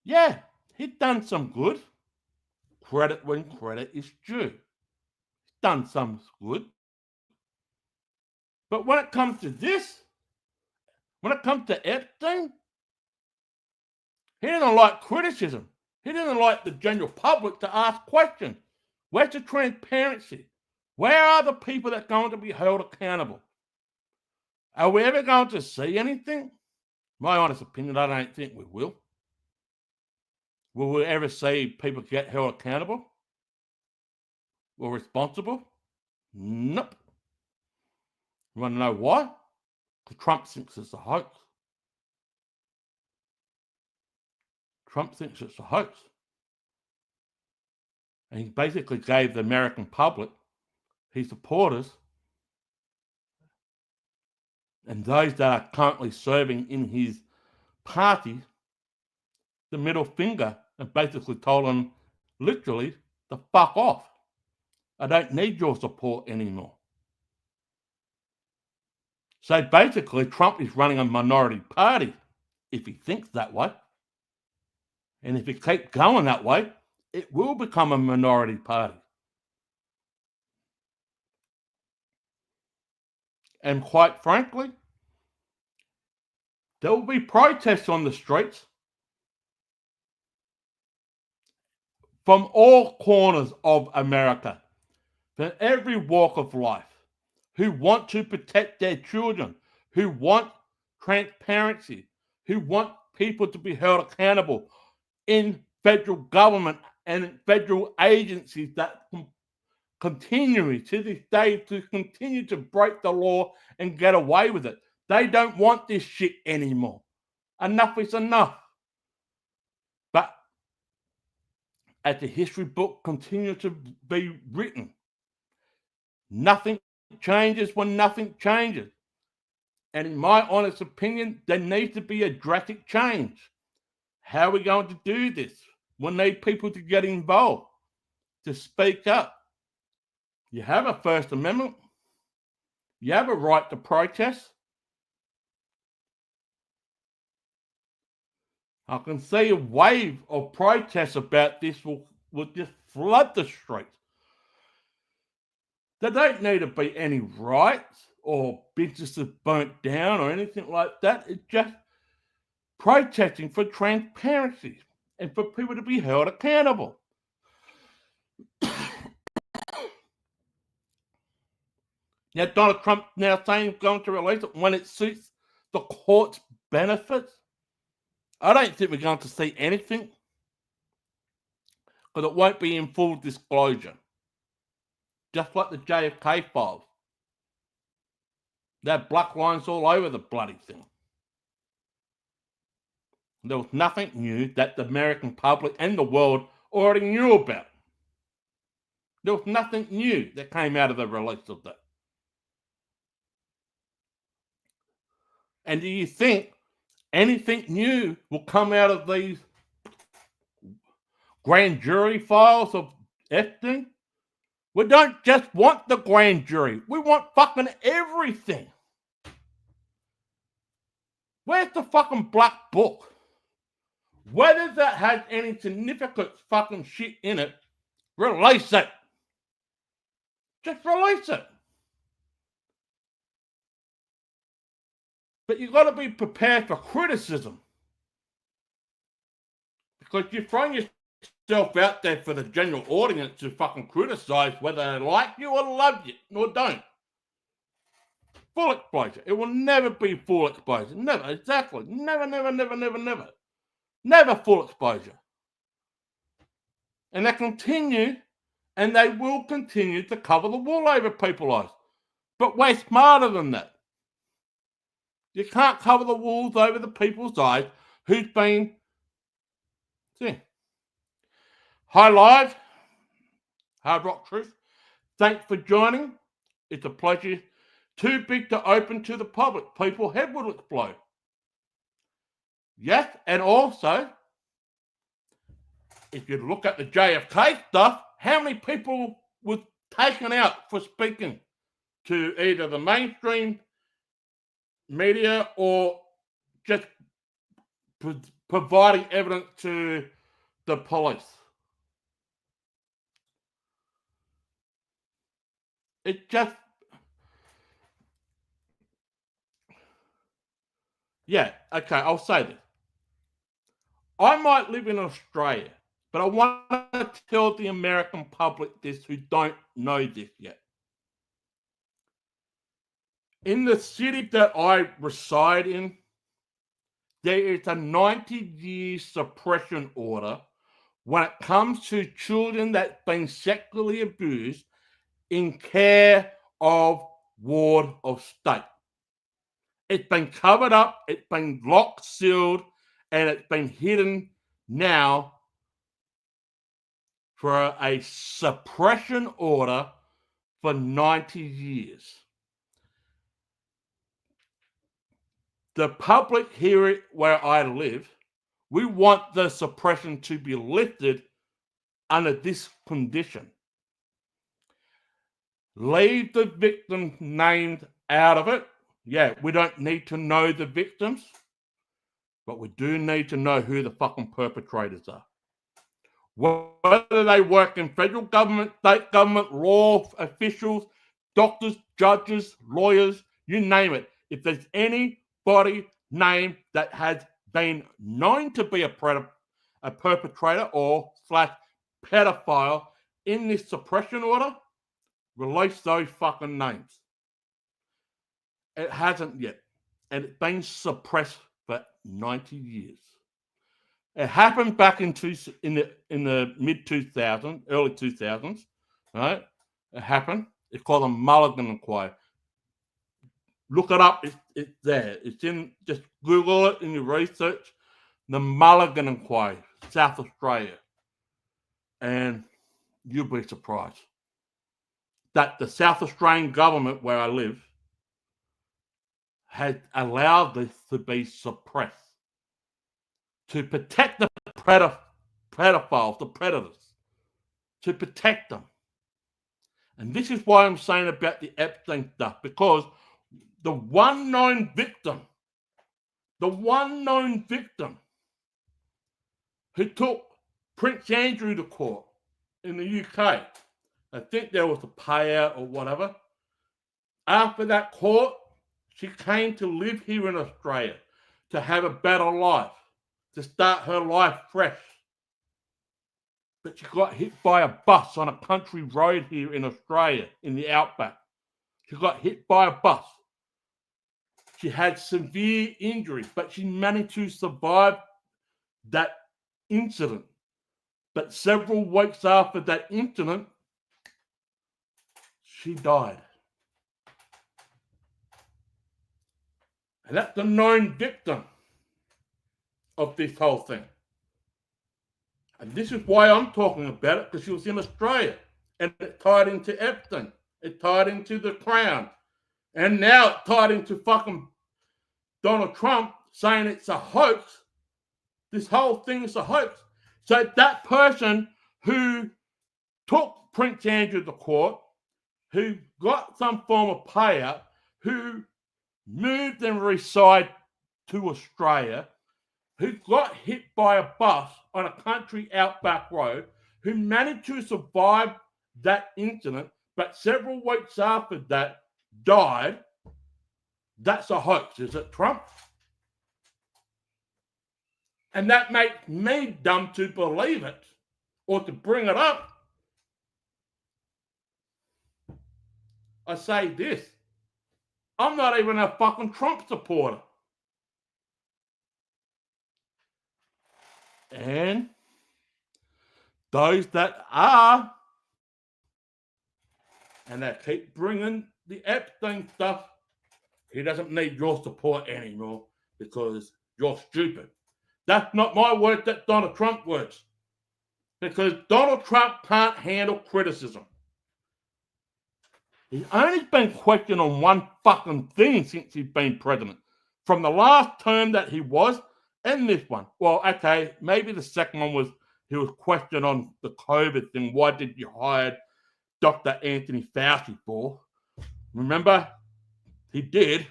Yeah, he's done some good. Credit when credit is due. He's done some good. But when it comes to this, when it comes to Epstein, he didn't like criticism. He didn't like the general public to ask questions. Where's the transparency? Where are the people that are going to be held accountable? Are we ever going to see anything? My honest opinion, I don't think we will. Will we ever see people get held accountable or responsible? Nope. You want to know why? Because Trump thinks it's a hoax. Trump thinks it's a hoax. And he basically gave the American public, his supporters, and those that are currently serving in his party, the middle finger, and basically told them, literally, to fuck off. I don't need your support anymore. So basically, Trump is running a minority party, if he thinks that way. And if it keeps going that way, it will become a minority party. And quite frankly, there will be protests on the streets from all corners of America, from every walk of life. who want to protect their children, who want transparency, who want people to be held accountable in federal government and federal agencies that continually to this day to continue to break the law and get away with it. They don't want this shit anymore. Enough is enough. But as the history book continues to be written, nothing changes when nothing changes. And in my honest opinion, there needs to be a drastic change. How are we going to do this? We need people to get involved, to speak up. You have a First Amendment. You have a right to protest. I can see a wave of protests about this will just flood the streets. There don't need to be any riots or businesses burnt down or anything like that. It's just protesting for transparency and for people to be held accountable. Now, Donald Trump now saying he's going to release it when it suits the court's benefits. I don't think we're going to see anything because it won't be in full disclosure. Just like the JFK files. There are black lines all over the bloody thing. There was nothing new that the American public and the world already knew about. There was nothing new that came out of the release of that. And do you think anything new will come out of these grand jury files of Epstein? We don't just want the grand jury. We want fucking everything. Where's the fucking black book? Whether that has any significant fucking shit in it, release it. Just release it. But you've got to be prepared for criticism. Because you're throwing yourself out there for the general audience to fucking criticize whether they like you or love you or don't. Full exposure. It will never be full exposure. Never. Exactly. Never, never, never, never, never. Never full exposure. And they continue, and they will continue to cover the wool over people's eyes. But we're smarter than that. You can't cover the wool over the people's eyes who's been... See. Hi, Live. Hard Rock Truth. Thanks for joining. It's a pleasure. Too big to open to the public. People's head will explode. Yes, and also, if you look at the JFK stuff, how many people were taken out for speaking to either the mainstream media or just providing evidence to the police? It just... Yeah, okay, I'll say this. I might live in Australia, but I want to tell the American public this who don't know this yet. In the city that I reside in, there is a 90-year suppression order when it comes to children that's been sexually abused in care of ward of state. It's been covered up, it's been locked, sealed, and it's been hidden now for a suppression order for 90 years. The public here where I live, we want the suppression to be lifted under this condition. Leave the victim named out of it. Yeah, we don't need to know the victims, but we do need to know who the fucking perpetrators are. Whether they work in federal government, state government, law officials, doctors, judges, lawyers, you name it. If there's anybody named that has been known to be a perpetrator or / pedophile in this suppression order, release those fucking names. It hasn't yet. And it's been suppressed for 90 years. It happened back in the mid 2000s, early 2000s, right? It happened. It's called a Mulligan Inquiry. Look it up. It's there. It's in. Just Google it in your research. The Mulligan Inquiry, South Australia, and you'll be surprised that the South Australian government, where I live, had allowed this to be suppressed to protect the pedophiles, the predators, to protect them. And this is why I'm saying about the Epstein stuff, because the one known victim who took Prince Andrew to court in the UK, I think there was a payout or whatever. After that court, she came to live here in Australia to have a better life, to start her life fresh. But she got hit by a bus on a country road here in Australia, in the outback. She got hit by a bus. She had severe injuries, but she managed to survive that incident. But several weeks after that incident, she died. And that's the known victim of this whole thing. And this is why I'm talking about it, because she was in Australia. And it tied into Epstein. It tied into the Crown. And now it tied into fucking Donald Trump saying it's a hoax. This whole thing is a hoax. So that person who took Prince Andrew to court, who got some form of payout, who moved and resided to Australia, who got hit by a bus on a country outback road, who managed to survive that incident, but several weeks after that died. That's a hoax, is it, Trump? And that makes me dumb to believe it or to bring it up. I say this. I'm not even a fucking Trump supporter. And those that are, and they keep bringing the Epstein stuff, he doesn't need your support anymore because you're stupid. That's not my words, that's Donald Trump's words. Because Donald Trump can't handle criticism. He's only been questioned on one fucking thing since he's been president. From the last term that he was, and this one. Well, okay, maybe the second one was he was questioned on the COVID thing. Why did you hire Dr. Anthony Fauci for? Remember? He did.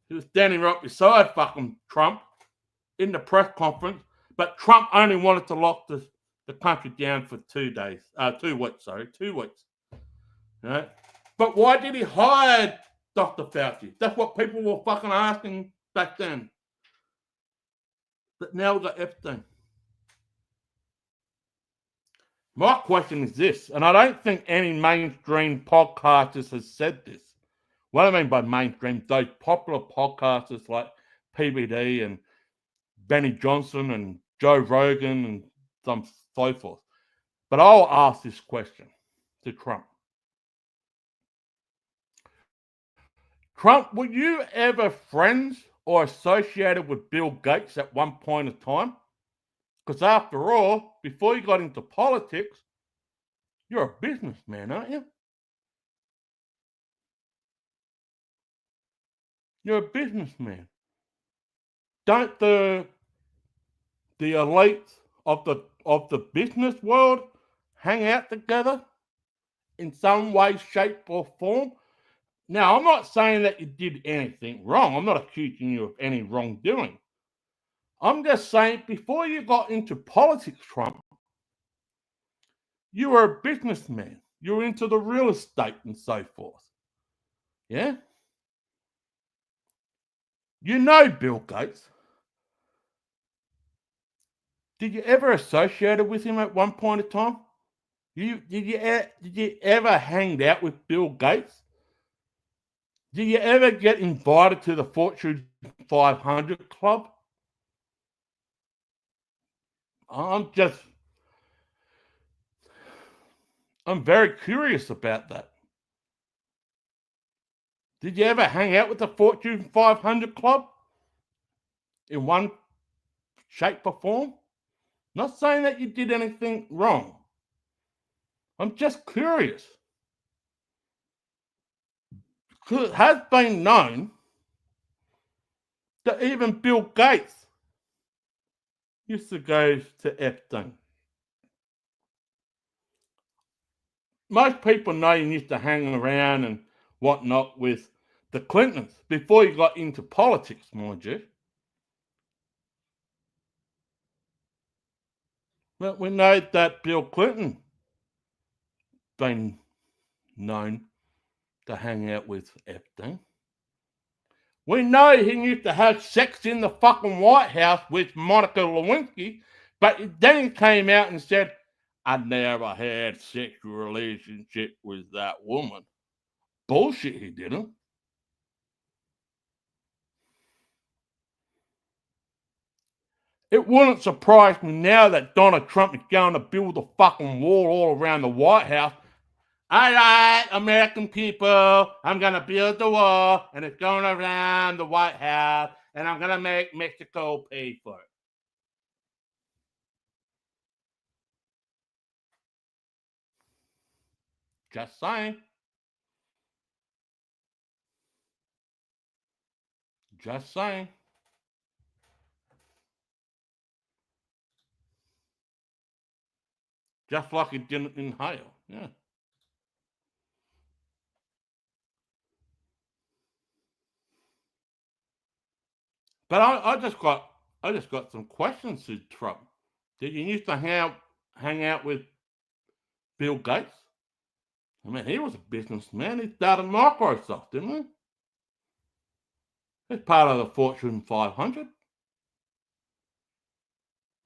He was standing right beside fucking Trump in the press conference, but Trump only wanted to lock the country down for 2 weeks. Right? But why did he hire Dr. Fauci? That's what people were fucking asking back then. But now we've got Epstein. My question is this, and I don't think any mainstream podcasters has said this. What I mean by mainstream, those popular podcasters like PBD and Benny Johnson and Joe Rogan and so forth. But I'll ask this question to Trump. Trump, were you ever friends or associated with Bill Gates at one point in time? Because after all, before you got into politics, you're a businessman, aren't you? You're a businessman. Don't the elites of the business world hang out together in some way, shape, or form? Now, I'm not saying that you did anything wrong. I'm not accusing you of any wrongdoing. I'm just saying before you got into politics, Trump, you were a businessman. You were into the real estate and so forth. Yeah? You know Bill Gates. Did you ever associate with him at one point in time? Did you ever hang out with Bill Gates? Do you ever get invited to the Fortune 500 club? I'm very curious about that. Did you ever hang out with the Fortune 500 club in one shape or form? Not saying that you did anything wrong. I'm just curious. It has been known that even Bill Gates used to go to Epstein. Most people know you used to hang around and whatnot with the Clintons before you got into politics, mind you. But we know that Bill Clinton been known to hang out with Epstein. We know he used to have sex in the fucking White House with Monica Lewinsky, but then he came out and said, I never had sexual relationship with that woman. Bullshit, he didn't. It wouldn't surprise me now that Donald Trump is going to build a fucking wall all around the White House. All right, American people, I'm going to build the wall, and it's going around the White House, and I'm going to make Mexico pay for it. Just saying. Just saying. Just like it didn't inhale. Yeah. But I just got some questions to Trump. Did you used to hang out with Bill Gates? I mean, he was a businessman. He started Microsoft, didn't he? He's part of the Fortune 500.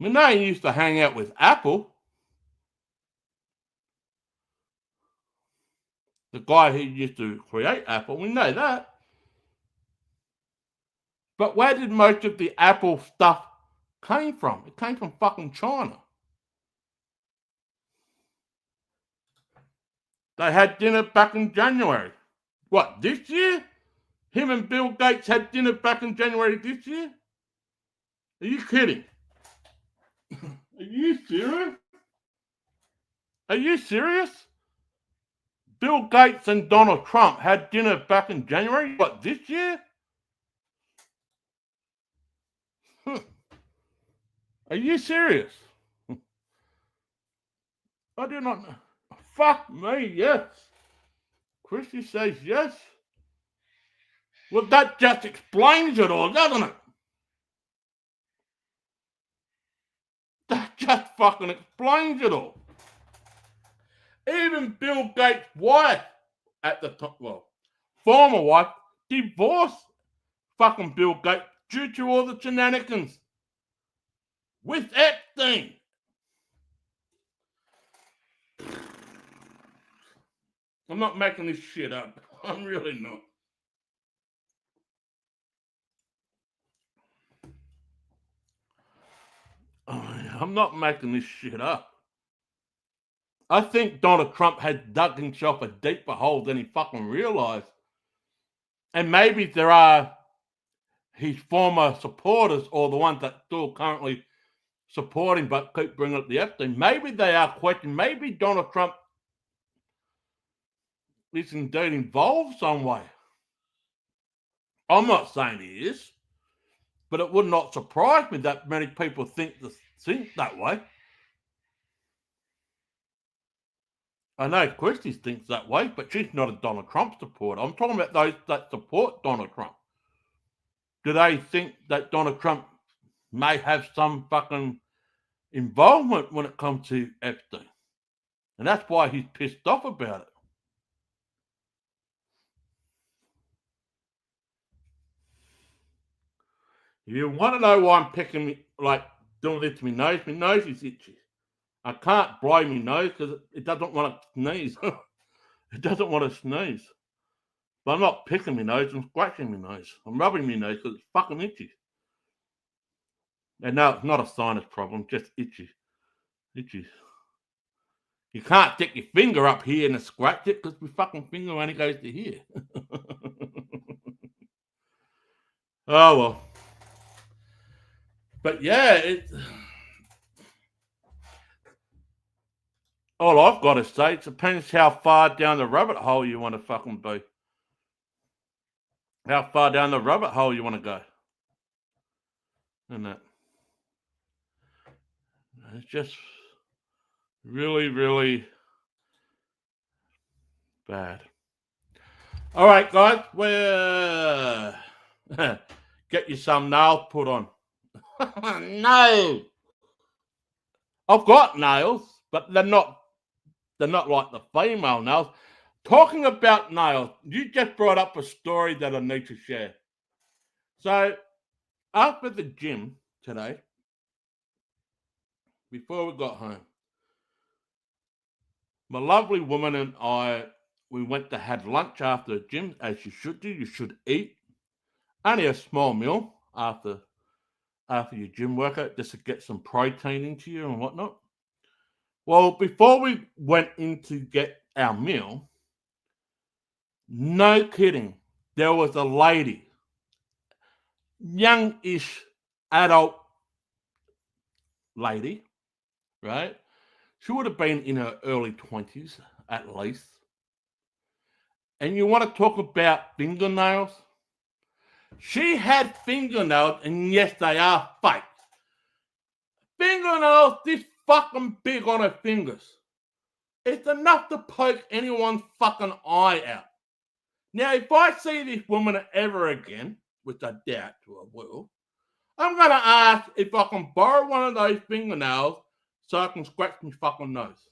I mean, he used to hang out with Apple. The guy who used to create Apple, we know that. But where did most of the Apple stuff came from? It came from fucking China. They had dinner back in January. What, this year? Him and Bill Gates had dinner back in January this year? Are you kidding? Are you serious? Are you serious? Bill Gates and Donald Trump had dinner back in January? What, this year? Are you serious? I do not know. Fuck me, yes. Christy says yes. Well, that just explains it all, doesn't it? That just fucking explains it all. Even Bill Gates' wife at the top, well, former wife, divorced fucking Bill Gates due to all the shenanigans with Epstein. I'm not making this shit up. I'm really not. I'm not making this shit up. I think Donald Trump has dug himself a deeper hole than he fucking realized. And maybe there are his former supporters or the ones that still currently support him but keep bringing up the Epstein. Maybe they are questioning. Maybe Donald Trump is indeed involved some way. I'm not saying he is, but it would not surprise me that many people think that way. I know Christie thinks that way, but she's not a Donald Trump supporter. I'm talking about those that support Donald Trump. Do they think that Donald Trump may have some fucking involvement when it comes to Epstein? And that's why he's pissed off about it. If you want to know why I'm picking doing this to my nose is itchy. I can't blow my nose because it doesn't want to sneeze. It doesn't want to sneeze. But I'm not picking my nose, I'm scratching my nose. I'm rubbing my nose because it's fucking itchy. And no, it's not a sinus problem, just itchy. Itchy. You can't stick your finger up here and scratch it because my fucking finger only goes to here. Oh, well. But yeah, all I've got to say, it depends how far down the rabbit hole you want to fucking be. How far down the rabbit hole you want to go. And that. It's just really, really bad. All right, guys, we're get you some nails put on. No, I've got nails, but they're not like the female nails. Talking about nails, you just brought up a story that I need to share. So after the gym today, before we got home, my lovely woman and I, we went to have lunch after the gym, as you should do. You should eat only a small meal after your gym workout, just to get some protein into you and whatnot. Well, before we went in to get our meal, no kidding, there was a lady, youngish adult lady, right? She would have been in her early 20s at least. And you want to talk about fingernails? She had fingernails, and yes, they are fake. Fingernails this fucking big on her fingers. It's enough to poke anyone's fucking eye out. Now, if I see this woman ever again, which I doubt I will, I'm going to ask if I can borrow one of those fingernails so I can scratch my fucking nose.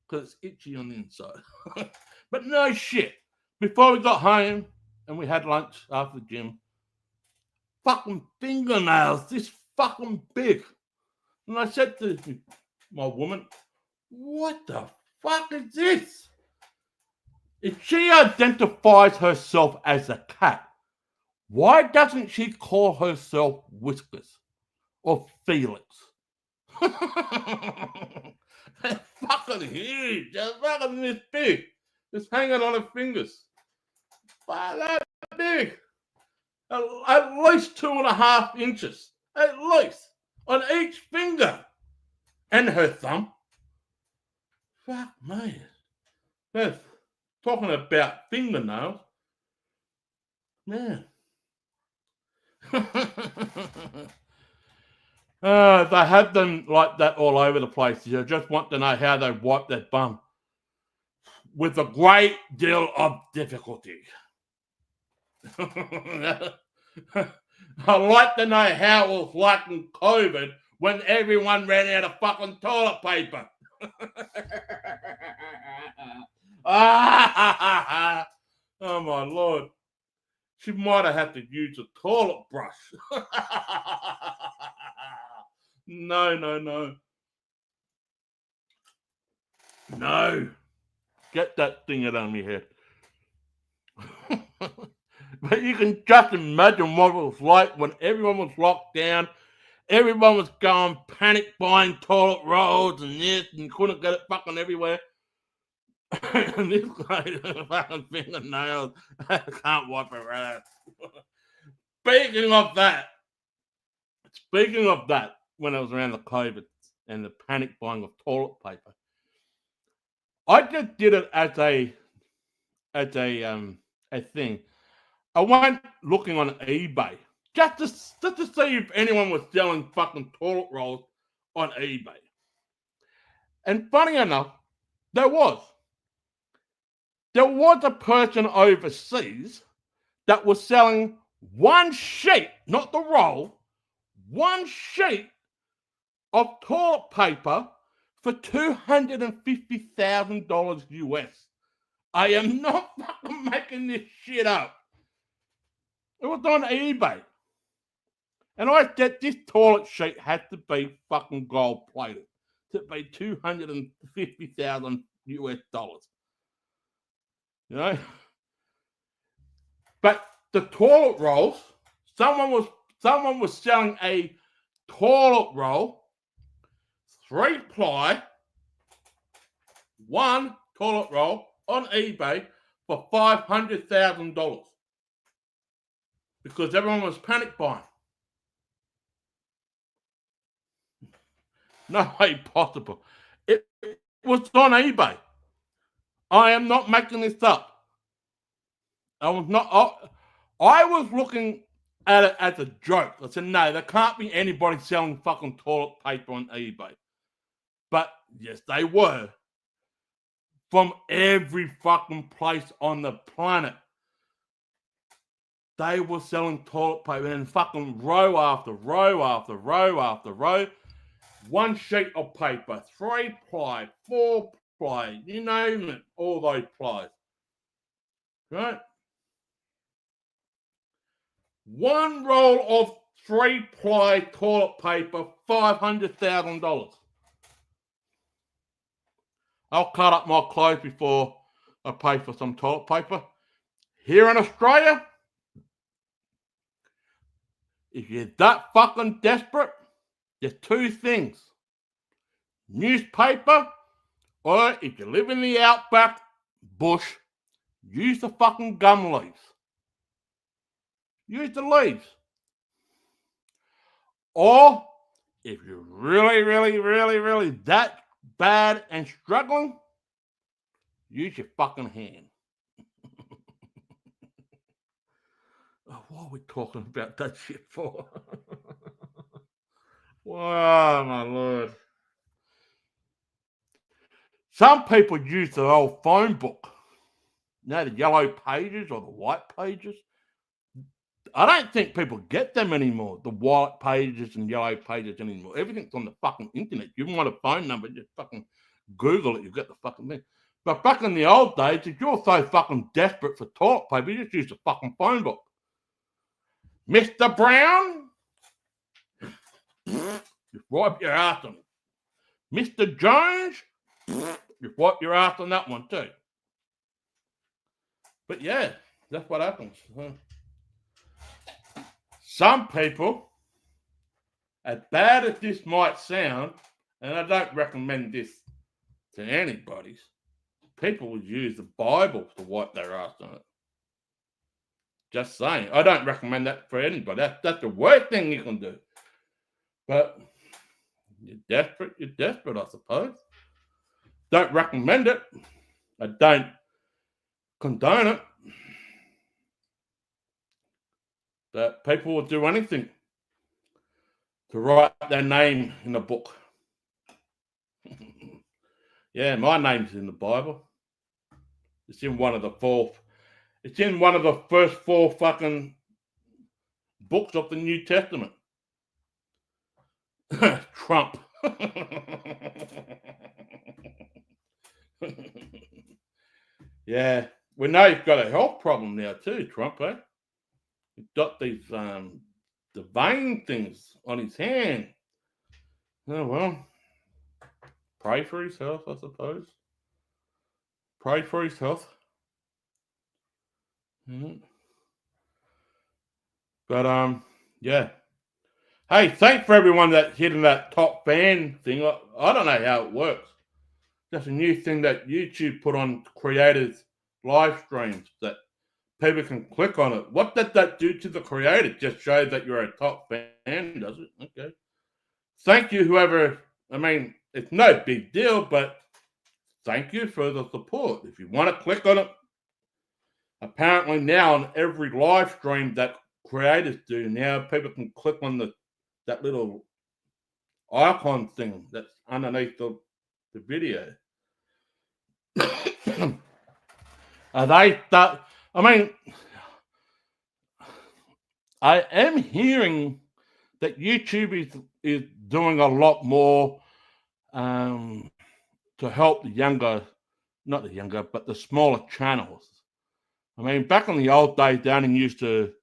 Because it's itchy on the inside. But no shit. Before we got home and we had lunch after the gym, fucking fingernails this fucking big. And I said to my woman, what the fuck is this? If she identifies herself as a cat, why doesn't she call herself Whiskers or Felix? They're fucking huge. They're fucking this big. Just hanging on her fingers. But that big. At least 2.5 inches. At least. On each finger. And her thumb. Fuck me. That's talking about fingernails. Man. They have them like that all over the place. You just want to know how they wipe that bum. With a great deal of difficulty. I'd like to know how it was like in COVID when everyone ran out of fucking toilet paper. Oh my Lord. She might have had to use a toilet brush. No. No. Get that thing out of my head. But you can just imagine what it was like when everyone was locked down. Everyone was going panic buying toilet rolls and this and couldn't get it fucking everywhere. And this guy fucking fingernails. I can't wipe her ass. Speaking of that, when I was around the COVID and the panic buying of toilet paper, I just did it as a thing. I went looking on eBay just to see if anyone was selling fucking toilet rolls on eBay. And funny enough, there was a person overseas that was selling one sheet, not the roll, one sheet of toilet paper for $250,000 US. I am not fucking making this shit up. It was on eBay. And I said this toilet sheet had to be fucking gold plated to be $250,000 US. You know? But the toilet rolls, someone was selling a toilet roll, 3-ply, one toilet roll on eBay for $500,000 because everyone was panic buying. No way possible. It was on eBay. I am not making this up. I was looking at it as a joke. I said, no, there can't be anybody selling fucking toilet paper on eBay. But yes, they were. From every fucking place on the planet. They were selling toilet paper and fucking row after row after row after row. One sheet of paper, 3-ply, 4-ply, you name it, all those plies. Right? One roll of 3-ply toilet paper, $500,000. I'll cut up my clothes before I pay for some toilet paper. Here in Australia, if you're that fucking desperate, there's two things. Newspaper, or if you live in the outback bush, use the fucking gum leaves. Use the leaves. Or if you're really, really, really, really that bad and struggling, use your fucking hand. What are we talking about that shit for? Wow, my lord. Some people use the old phone book. You know, the yellow pages or the white pages. I don't think people get them anymore, the white pages and yellow pages anymore. Everything's on the fucking internet. You want a phone number, just fucking Google it, you get the fucking thing. But back in the old days, if you're so fucking desperate for toilet paper, you just use the fucking phone book. Mr. Brown, just wipe your ass on it. Mr. Jones, just wipe your ass on that one too. But yeah, that's what happens. Some people, as bad as this might sound, and I don't recommend this to anybody, people would use the Bible to wipe their ass on it. Just saying. I don't recommend that for anybody. That's the worst thing you can do. But you're desperate, I suppose. Don't recommend it. I don't condone it. But people will do anything to write their name in a book. Yeah, my name's in the Bible. It's in one of the first 4 fucking books of the New Testament. Trump. Yeah, we know he's got a health problem now too, Trump, eh? He's got these the vein things on his hand. Oh well. Pray for his health, I suppose. Pray for his health. Mm-hmm. But yeah. Hey, thanks for everyone that hitting that top fan thing. I don't know how it works. That's a new thing that YouTube put on creators' live streams that people can click on it. What did that do to the creator? Just shows that you're a top fan, does it? Okay. Thank you, whoever. I mean, it's no big deal, but thank you for the support. If you want to click on it, apparently now on every live stream that creators do now, people can click on that little icon thing that's underneath the video. I am hearing that YouTube is doing a lot more to help the smaller channels. I mean, back in the old days, they only used to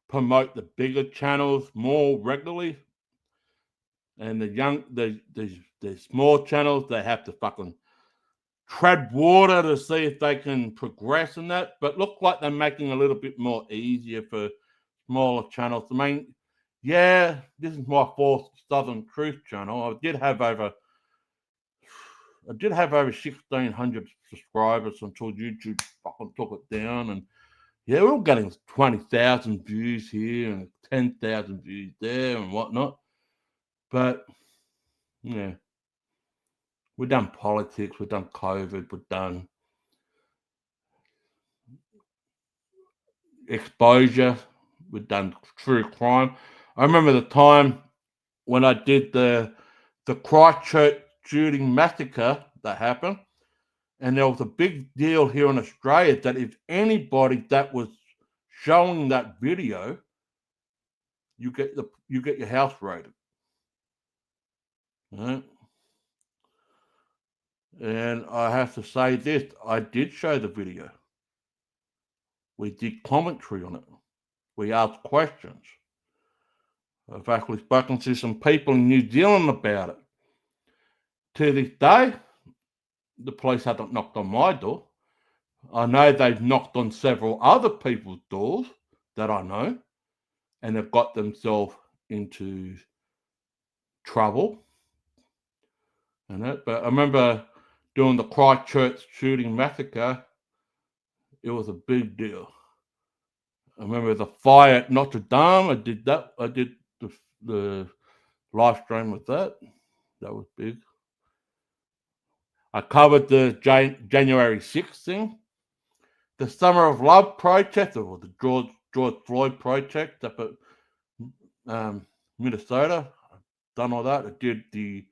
promote the bigger channels more regularly. And the small channels, they have to fucking tread water to see if they can progress in that, but look like they're making it a little bit more easier for smaller channels. I mean, yeah, this is my fourth Southern Truth channel. I did have over 1,600 subscribers until YouTube fucking took it down, and yeah, we're all getting 20,000 views here and 10,000 views there and whatnot. But yeah, we've done politics, we've done COVID, we've done exposure, we've done true crime. I remember the time when I did the Christchurch shooting massacre that happened, and there was a big deal here in Australia that if anybody that was showing that video, you get your house raided. Right? And I have to say this, I did show the video. We did commentary on it. We asked questions. I've actually spoken to some people in New Zealand about it. To this day, the police haven't knocked on my door. I know they've knocked on several other people's doors that I know, and they've got themselves into trouble. But I remember doing the Christchurch shooting massacre. It was a big deal. I remember the fire at Notre Dame. I did that. I did the live stream with that. That was big. I covered the January 6th thing. The Summer of Love protest, or the George Floyd protest up at Minnesota. I've done all that. I did the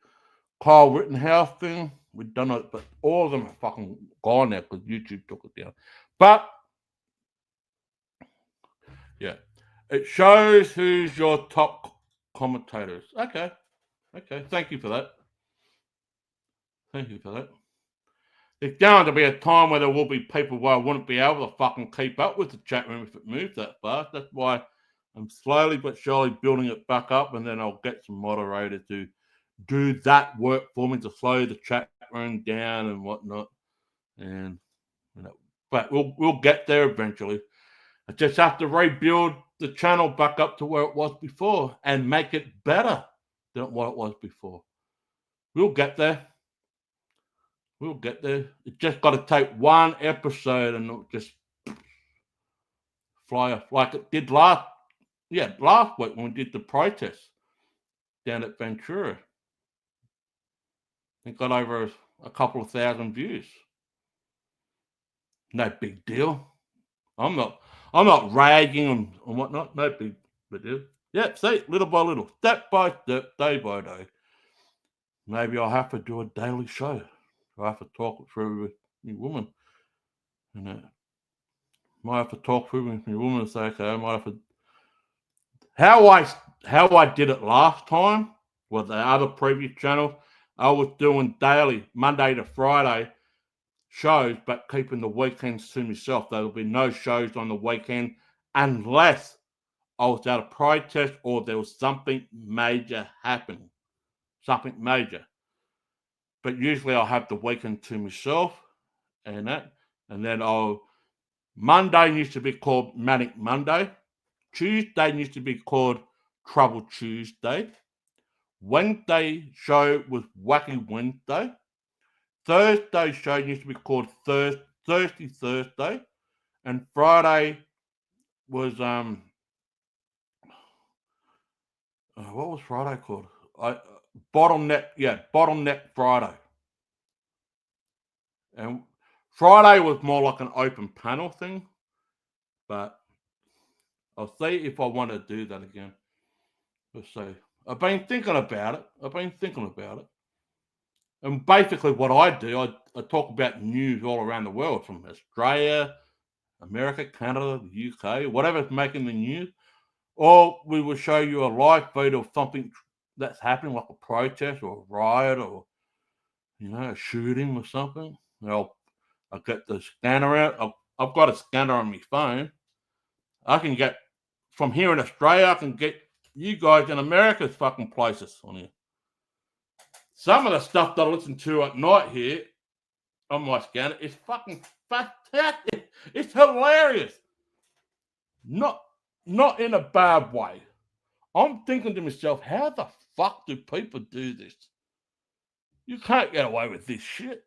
Kyle Rittenhouse thing. We've done it, but all of them are fucking gone now because YouTube took it down. But yeah, it shows who's your top commentators. Okay. Thank you for that. There's going to be a time where there will be people where I wouldn't be able to fucking keep up with the chat room if it moves that fast. That's why I'm slowly but surely building it back up, and then I'll get some moderators to do that work for me to slow the chat room down and whatnot. And but we'll get there eventually. I just have to rebuild the channel back up to where it was before and make it better than what it was before. We'll get there. It just got to take one episode and it'll just fly off like it did last week when we did the protest down at Ventura. It got over a couple of thousand views. No big deal. I'm not ragging and whatnot. No big deal. Yeah, see, little by little, step by step, day by day. Maybe I'll have to do a daily show. I have to talk it through with my woman. Might have to talk through with my woman and say, okay, I might have to. How I did it last time with the other previous channel, I was doing daily, Monday to Friday shows, but keeping the weekends to myself. There will be no shows on the weekend unless I was at a protest or there was something major happening. Something major. But usually I'll have the weekend to myself and that. And then Monday used to be called Manic Monday. Tuesday used to be called Trouble Tuesday. Wednesday show was Wacky Wednesday. Thursday show used to be called Thirsty Thursday. And Friday was what was Friday called? Bottleneck Friday. And Friday was more like an open panel thing, but I'll see if I want to do that again. Let's see. I've been thinking about it. And basically what I do, I talk about news all around the world, from Australia, America, Canada, the UK, whatever's making the news. Or we will show you a live feed of something that's happening, like a protest or a riot or, a shooting or something. I'll get the scanner out. I've got a scanner on my phone. I can get, from here in Australia, I can get you guys in America's fucking places on here. Some of the stuff that I listen to at night here, on my scanner is fucking fantastic. It's hilarious. Not in a bad way. I'm thinking to myself, how the fuck do people do this? You can't get away with this shit.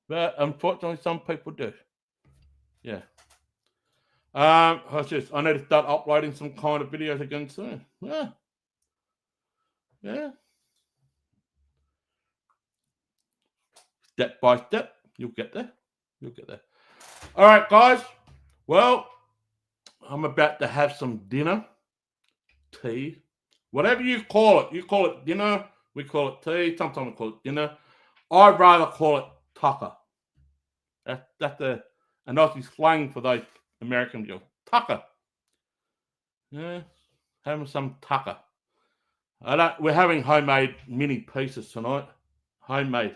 But unfortunately, some people do. Yeah. I need to start uploading some kind of videos again soon. Yeah. Yeah. Step by step, you'll get there. You'll get there. All right, guys. Well, I'm about to have some dinner, tea, whatever you call it. You call it dinner. We call it tea. Sometimes we call it dinner. I'd rather call it tucker. That's a Aussie slang for those American people. Tucker. Yeah, having some tucker. We're having homemade mini pieces tonight. Homemade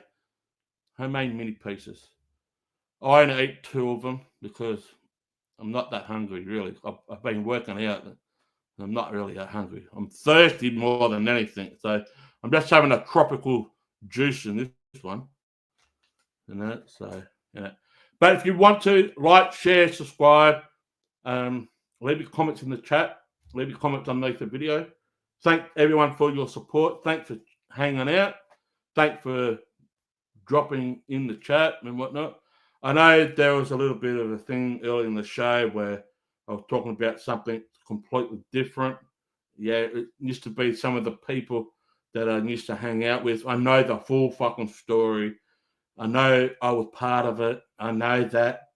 mini pieces. I only eat 2 of them because I'm not that hungry, really. I've been working out. I'm not really that hungry. I'm thirsty more than anything. So I'm just having a tropical juice in this one. But if you want to, like, share, subscribe, leave your comments in the chat. Leave your comments underneath the video. Thank everyone for your support. Thanks for hanging out. Thanks for dropping in the chat and whatnot. I know there was a little bit of a thing early in the show where I was talking about something completely different. Yeah, it used to be some of the people that I used to hang out with. I know the full fucking story. I know I was part of it. I know that.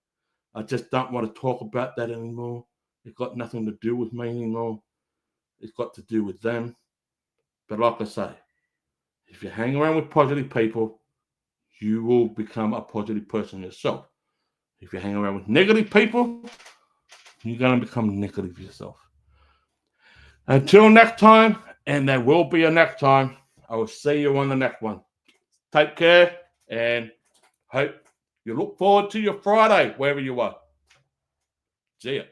I just don't want to talk about that anymore. It's got nothing to do with me anymore. It's got to do with them. But like I say, if you hang around with positive people, you will become a positive person yourself. If you hang around with negative people, you're going to become negative yourself. Until next time, and there will be a next time, I will see you on the next one. Take care, and hope you look forward to your Friday, wherever you are. See ya.